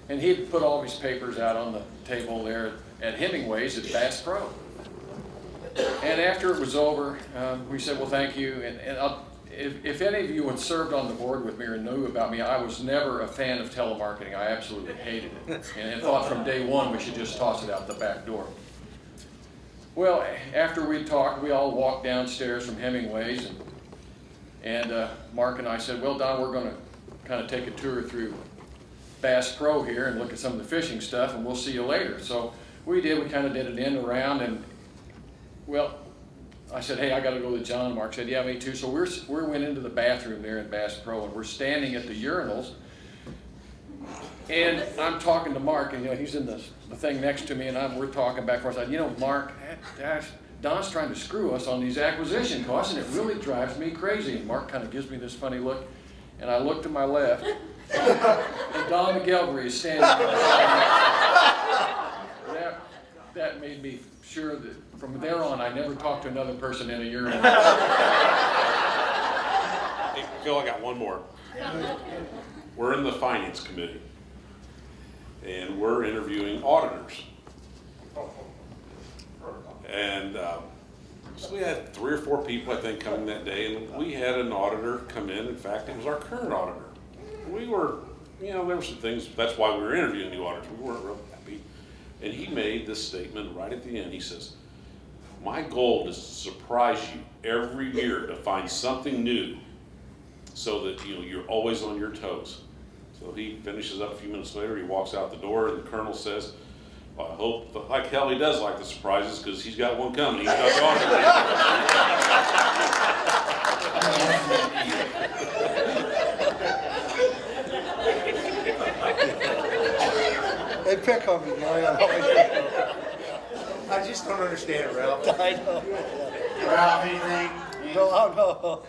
And he'd put all of his papers out on the table there at Hemingway's at Bass Pro. And after it was over, we said, well, thank you. And if any of you had served on the board with me or knew about me, I was never a fan of telemarketing. I absolutely hated it. And thought from day one we should just toss it out the back door. Well, after we talked, we all walked downstairs from Hemingway's, and Mark and I said, well, Don, we're going to kind of take a tour through Bass Pro here and look at some of the fishing stuff, and we'll see you later. So we did. We kind of did it in around, and well, I said, hey, I got to go to John. Mark said, yeah, me too. So we went into the bathroom there in Bass Pro, and we're standing at the urinals, and I'm talking to Mark, and he's in the thing next to me, and we're talking back and forth. I said, Mark, Don's trying to screw us on these acquisition costs, and it really drives me crazy. And Mark kind of gives me this funny look, and I look to my left, and Don McGelvery is standing there. That made me sure that from there on, I never talked to another person in a urinal. Hey, Phil, I got one more. We're in the finance committee, and we're interviewing auditors. And so we had 3 or 4 people, I think, coming that day, and we had an auditor come in. In fact, it was our current auditor. We were, there were some things, that's why we were interviewing the auditors. We weren't real happy. And he made this statement right at the end. He says, my goal is to surprise you every year to find something new so that you're always on your toes. So he finishes up a few minutes later, he walks out the door, and the colonel says, well, I hope, like hell he does like the surprises, because he's got one coming. He's got the auditor. They pick on me, I just don't understand it, Ralph. I know. Ralph, anything? No.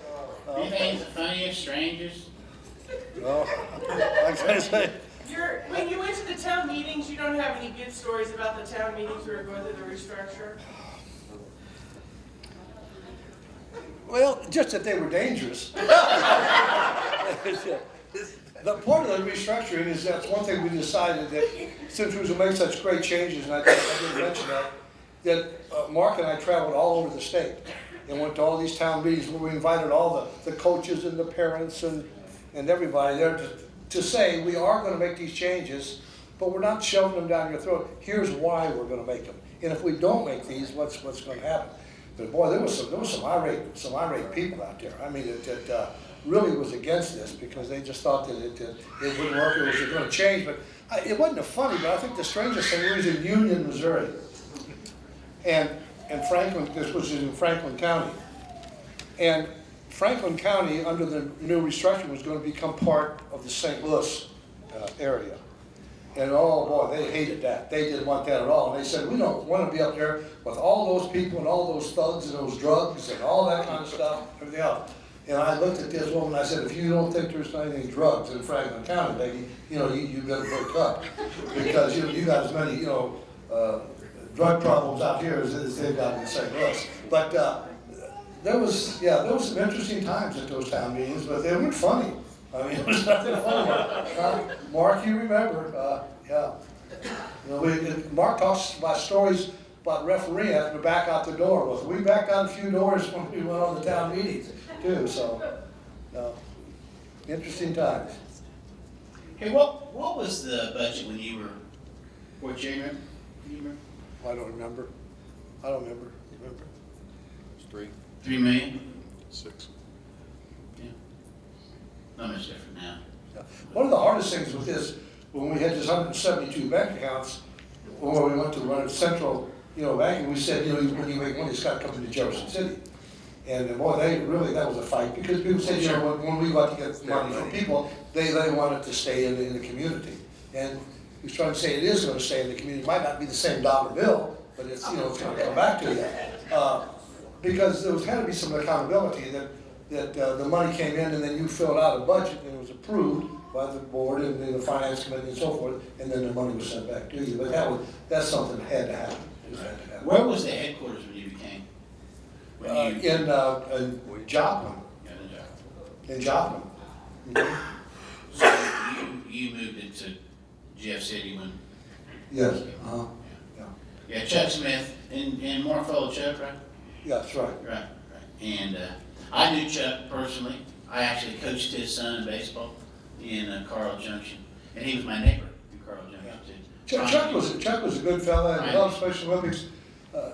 Anything the funniest, strangest? No. Like I say, When you went to the town meetings, you don't have any good stories about the town meetings we were going through the restructure? well, just that they were dangerous. The part of the restructuring is that's one thing we decided that since we was going to make such great changes, and I didn't mention that Mark and I traveled all over the state and went to all these town meetings where we invited all the coaches and the parents and everybody there to say we are going to make these changes, but we're not shoving them down your throat. Here's why we're going to make them, and if we don't make these, what's going to happen? But boy, there was some irate people out there. I mean, that really was against this because they just thought that it wouldn't work. It was going to change, but it wasn't funny. But I think the strangest thing was in Union, Missouri, and Franklin. This was in Franklin County, and Franklin County, under the new restructuring, was going to become part of the St. Louis area. And oh boy, they hated that. They didn't want that at all. And they said, we don't want to be up there with all those people and all those thugs and those drugs and all that kind of stuff, everything else. And I looked at this woman and I said, if you don't think there's any drugs in Franklin County, lady, you better break up. Because you got as many, drug problems out here as they've got in St. Louis. But there was some interesting times at those town meetings, but they weren't funny. I mean, it was nothing funny. Mark, you remember, yeah. Mark talks about stories about referee having to back out the door. Well, we backed out a few doors when we went on the town meetings too, so, interesting times. Hey, what was the budget when you were board chairman? Can you remember? I don't remember. I don't remember. You remember? It's 3. 3 million? 6. Yeah. Not much different now. Yeah. One of the hardest things with this, when we had this 172 bank accounts, when we went to run a central, banking, we said, when you make money, it's got to come into Jefferson City. And boy, that was a fight, because people said, when we got to get money from people, they wanted to stay in the community. And he was trying to say it is going to stay in the community. It might not be the same dollar bill, but it's, it's going to come back to you. Because there was had to be some accountability that the money came in and then you filled out a budget and it was approved by the board and the finance committee and so forth, and then the money was sent back to you. But that's something that had to happen. It had to happen. Where was the headquarters when you became? In Joplin. In Joplin. So you moved into Jeff City when? Yes. Yeah, Chuck Smith and more fellow Chuck, right? Yeah, that's right. Right. And I knew Chuck personally. I actually coached his son in baseball in Carl Junction, and he was my neighbor in Carl Junction too. Chuck was a good fella and loved Special Olympics.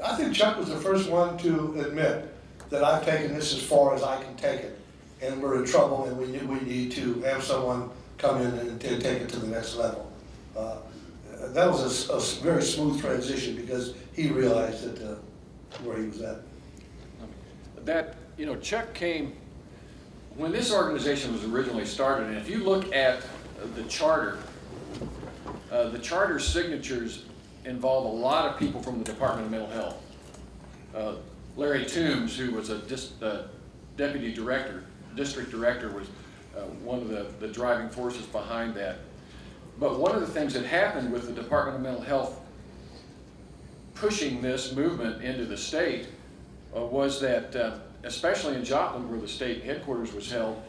I think Chuck was the first one to admit that I've taken this as far as I can take it, and we're in trouble, and we need to have someone come in and take it to the next level. That was a very smooth transition because he realized that where he was at. That, Chuck came, when this organization was originally started, and if you look at the charter signatures involve a lot of people from the Department of Mental Health. Larry Toombs, who was a deputy director, district director, was one of the driving forces behind that. But one of the things that happened with the Department of Mental Health pushing this movement into the state was that, especially in Joplin, where the state headquarters was held,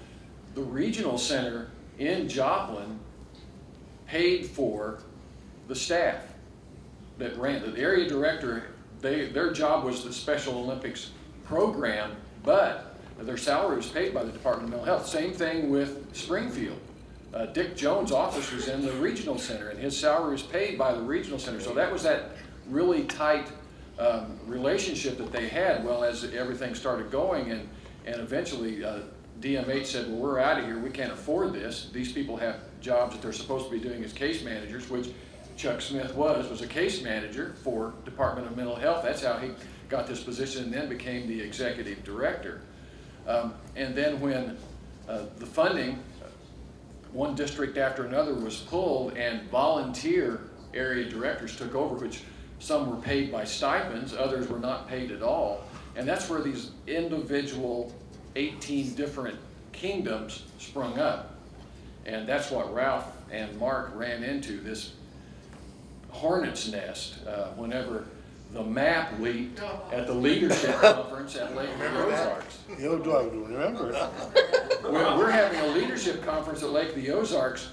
the regional center in Joplin paid for the staff that ran. The area director, their job was the Special Olympics program, but their salary was paid by the Department of Mental Health. Same thing with Springfield. Dick Jones' office was in the regional center, and his salary was paid by the regional center. So that was that really tight relationship that they had. Well, as everything started going, and eventually DMH said, well, we're out of here. We can't afford this. These people have jobs that they're supposed to be doing as case managers, which Chuck Smith was a case manager for Department of Mental Health. That's how he got this position and then became the executive director. And then when the funding, one district after another was pulled and volunteer area directors took over, which some were paid by stipends, others were not paid at all. And that's where these individual 18 different kingdoms sprung up. And that's what Ralph and Mark ran into, this hornet's nest, whenever the map leaked at the leadership conference at Lake of the Ozarks. Do I remember? We're having a leadership conference at Lake of the Ozarks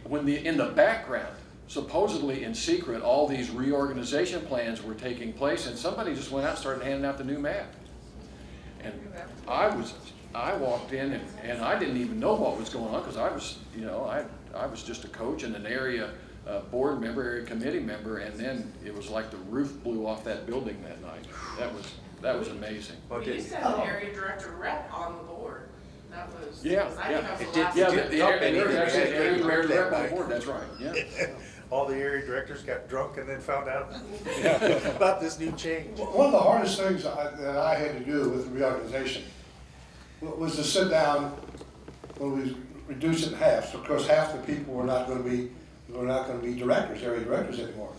when in the background, supposedly in secret, all these reorganization plans were taking place, and somebody just went out and started handing out the new map. And I walked in and I didn't even know what was going on because I was, I was just a coach and an area board member, area committee member, and then it was like the roof blew off that building that night. That was amazing. We used to have an area director rep on the board. That was, Yeah, I think that was the last. Yeah, time. the area director on the board, that's right, yeah. All the area directors got drunk and then found out about this new change. One of the hardest things that I had to do with the reorganization was to sit down when we reduced it in half. So of course, half the people were not going to be directors, area directors anymore.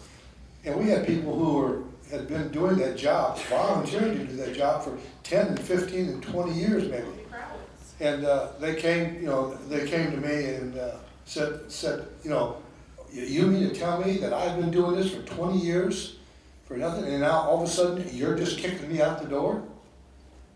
And we had people who had been doing that job, volunteering to do that job for 10 and 15 and 20 years maybe. And they came to me and said, you mean to tell me that I've been doing this for 20 years for nothing, and now all of a sudden you're just kicking me out the door?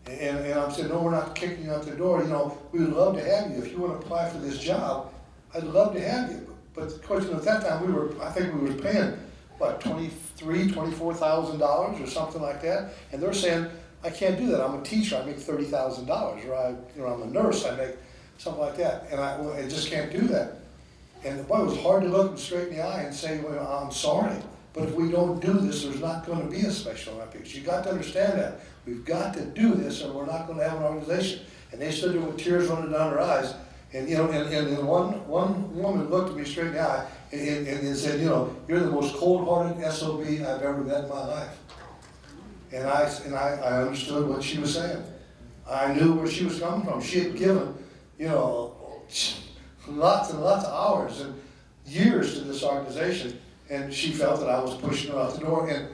And I'm saying, no, we're not kicking you out the door. We would love to have you. If you want to apply for this job, I'd love to have you. But of course, at that time, I think we were paying what, $24,000 or something like that, and they're saying, I can't do that, I'm a teacher, I make $30,000, or I'm a nurse, I make something like that, and I just can't do that. And boy, it was hard to look them straight in the eye and say, well, I'm sorry, but if we don't do this, there's not gonna be a Special Olympics. You got to understand that. We've got to do this, or we're not gonna have an organization. And they stood there with tears running down their eyes, and and one woman looked at me straight in the eye and said, you're the most cold-hearted SOB I've ever met in my life. And I understood what she was saying. I knew where she was coming from. She had given, lots and lots of hours and years to this organization, and she felt that I was pushing her out the door, and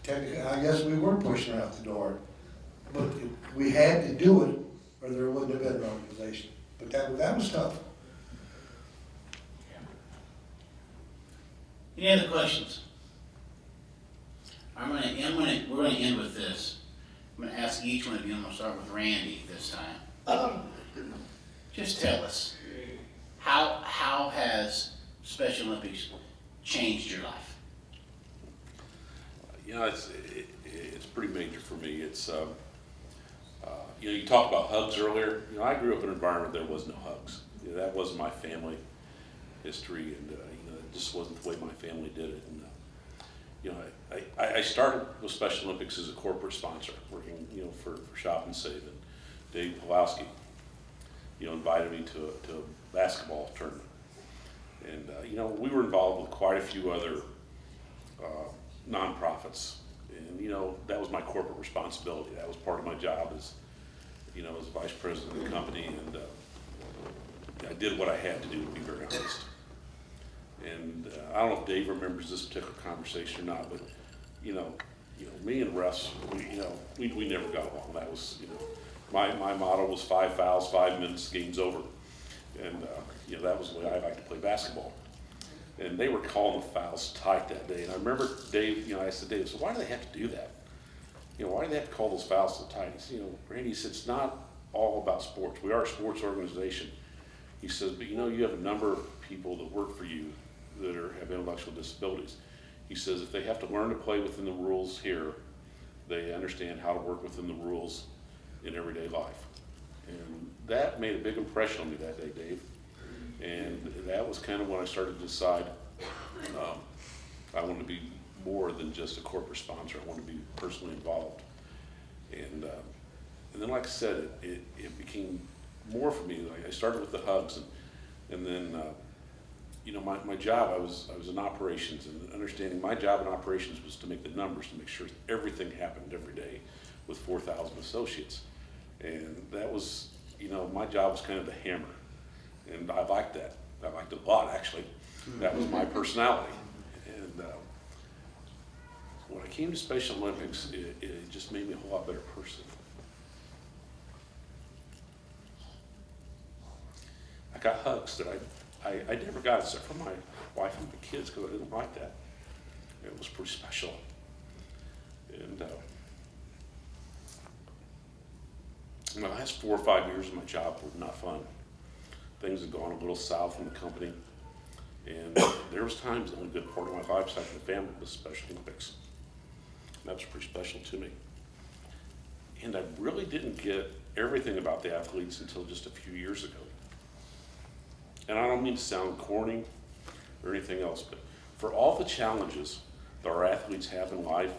technically, I guess we were pushing her out the door. But we had to do it, or there wouldn't have been an organization. But that was tough. Any other questions? We're gonna end with this. I'm gonna ask each one of you, I'm gonna start with Randy this time. Just tell us, how has Special Olympics changed your life? It's pretty major for me. It's you talked about hugs earlier. I grew up in an environment there was no hugs. That wasn't my family history, and it just wasn't the way my family did it. And I started with Special Olympics as a corporate sponsor, working for Shop and Save, and Dave Pawlowski invited me to a basketball tournament, and we were involved with quite a few other nonprofits, and that was my corporate responsibility. That was part of my job as as vice president of the company, and I did what I had to do, to be very honest. And I don't know if Dave remembers this particular conversation or not, but me and refs, we never got along. That was my motto was 5 fouls, 5 minutes, game's over, and that was the way I liked to play basketball. And they were calling the fouls tight that day, and I remember Dave. I said, Dave, so why do they have to do that? Why do they have to call those fouls so tight? He said, Randy, he said, it's not all about sports. We are a sports organization. He says, but you have a number of people that work for you that have intellectual disabilities. He says, if they have to learn to play within the rules here, they understand how to work within the rules in everyday life. And that made a big impression on me that day, Dave. And that was kind of when I started to decide I wanted to be more than just a corporate sponsor. I wanted to be personally involved. And then, like I said, it became more for me. Like I started with the hugs, and then my job, I was in operations, and understanding my job in operations was to make the numbers, to make sure everything happened every day with 4,000 associates. And that was, my job was kind of the hammer. And I liked that. I liked it a lot, actually. That was my personality. And when I came to Special Olympics, it just made me a whole lot better person. I got hugs that I never got except from my wife and my kids, because I didn't like that. It was pretty special. And the last 4 or 5 years of my job were not fun. Things had gone a little south in the company, and there was times the only good part of my lifestyle and family was Special Olympics. And that was pretty special to me. And I really didn't get everything about the athletes until just a few years ago. And I don't mean to sound corny or anything else, but for all the challenges that our athletes have in life,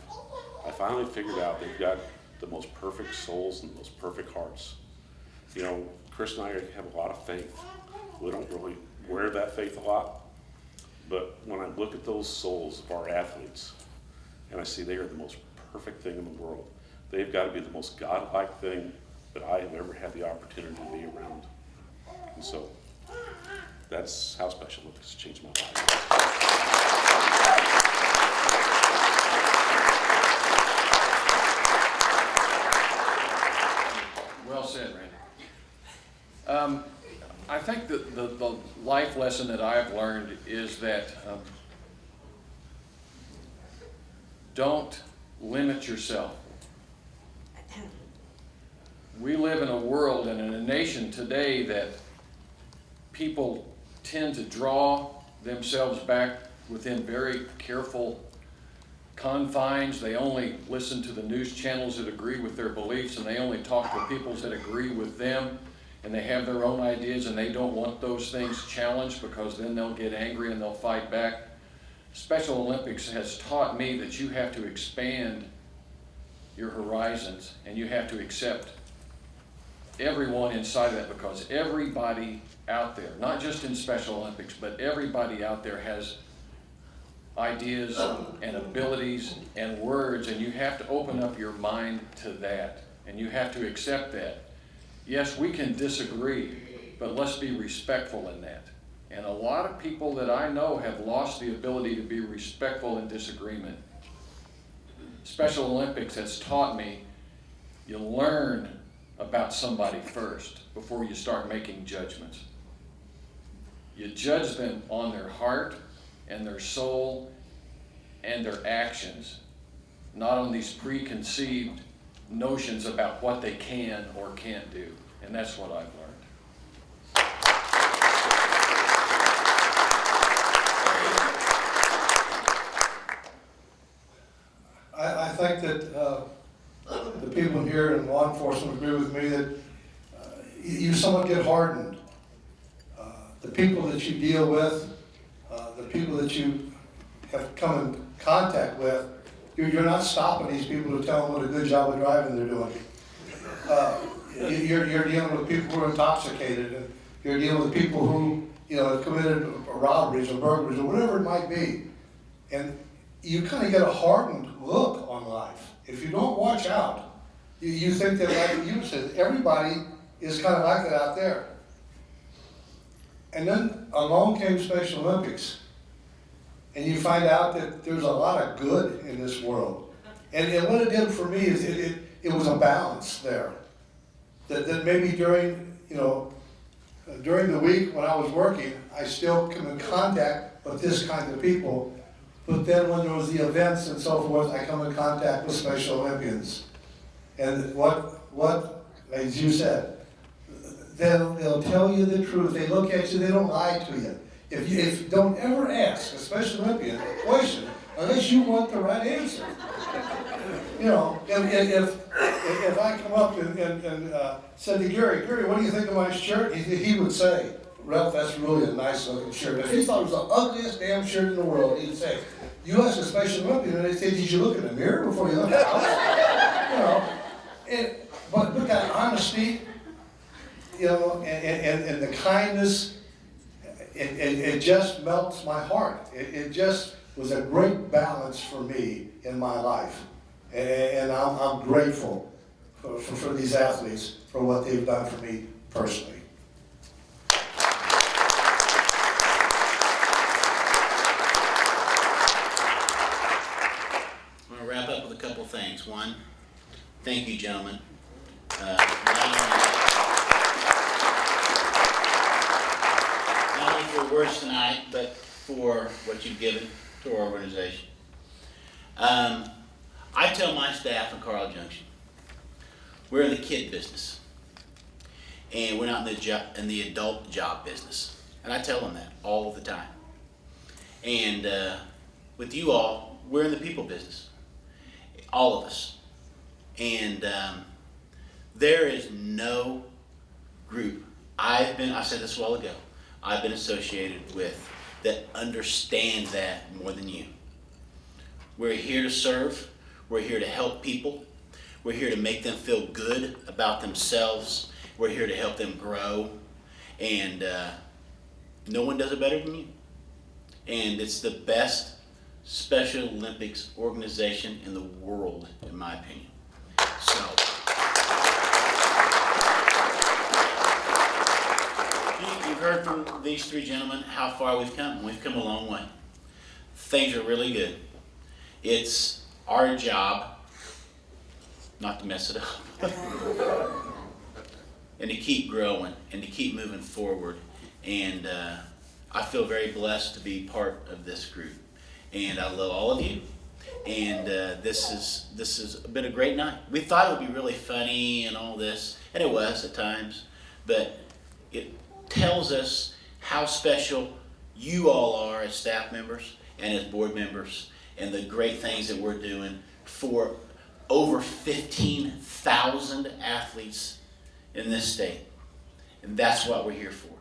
I finally figured out they've got the most perfect souls and the most perfect hearts. Chris and I have a lot of faith. We don't really wear that faith a lot, but when I look at those souls of our athletes, and I see they are the most perfect thing in the world, they've got to be the most godlike thing that I have ever had the opportunity to be around. And so that's how Special Olympics changed my life. Well said, Randy. I think that the life lesson that I've learned is that don't limit yourself. We live in a world and in a nation today that people tend to draw themselves back within very careful confines. They only listen to the news channels that agree with their beliefs, and they only talk to people that agree with them, and they have their own ideas, and they don't want those things challenged because then they'll get angry and they'll fight back. Special Olympics has taught me that you have to expand your horizons, and you have to accept everyone inside of that, because everybody out there, not just in Special Olympics, but everybody out there has ideas and abilities and words, and you have to open up your mind to that, and you have to accept that. Yes, we can disagree, but let's be respectful in that. And a lot of people that I know have lost the ability to be respectful in disagreement. Special Olympics has taught me you learn about somebody first before you start making judgments. You judge them on their heart and their soul and their actions, not on these preconceived notions about what they can or can't do. And that's what I've learned. I think that the people here in law enforcement agree with me that you somewhat get hardened. The people that you deal with, the people that you have come in contact with, you're not stopping these people to tell them what a good job of driving they're doing. You're dealing with people who are intoxicated, and you're dealing with people who, have committed robberies or burglaries or whatever it might be. And you kind of get a hardened look on life. If you don't watch out, you think that, like you said, everybody is kind of like that out there. And then along came Special Olympics. And you find out that there's a lot of good in this world. And what it did for me is it was a balance there. That maybe during the week when I was working, I still come in contact with this kind of people. But then when there was the events and so forth, I come in contact with Special Olympians. And what, as you said, they'll tell you the truth. They look at you, they don't lie to you. If you don't ever ask a Special Olympian a question unless you want the right answer. If I come up and said to Gary, what do you think of my shirt? He would say, Ralph, that's really a nice looking shirt. If he thought it was the ugliest damn shirt in the world, he'd say, you ask a Special Olympian, and they say, did you look in the mirror before you look at the house? But look at honesty, and the kindness. It just melts my heart. It just was a great balance for me in my life. And I'm grateful for these athletes for what they've done for me personally. I'm going to wrap up with a couple things. One, thank you, gentlemen. Not only for words tonight, but for what you've given to our organization. I tell my staff in Carl Junction, we're in the kid business, and we're not in the adult job business. And I tell them that all the time. And with you all, we're in the people business, all of us. And there is no group I said this a while ago, I've been associated with that understands that more than you. We're here to serve. We're here to help people. We're here to make them feel good about themselves. We're here to help them grow. And no one does it better than you. And it's the best Special Olympics organization in the world, in my opinion. So, you've heard from these three gentlemen how far we've come. We've come a long way. Things are really good. It's our job not to mess it up. And to keep growing and to keep moving forward. And I feel very blessed to be part of this group. And I love all of you. And this has been a great night. We thought it would be really funny and all this, and it was at times, but it tells us how special you all are as staff members and his board members and the great things that we're doing for over 15,000 athletes in this state. And that's what we're here for.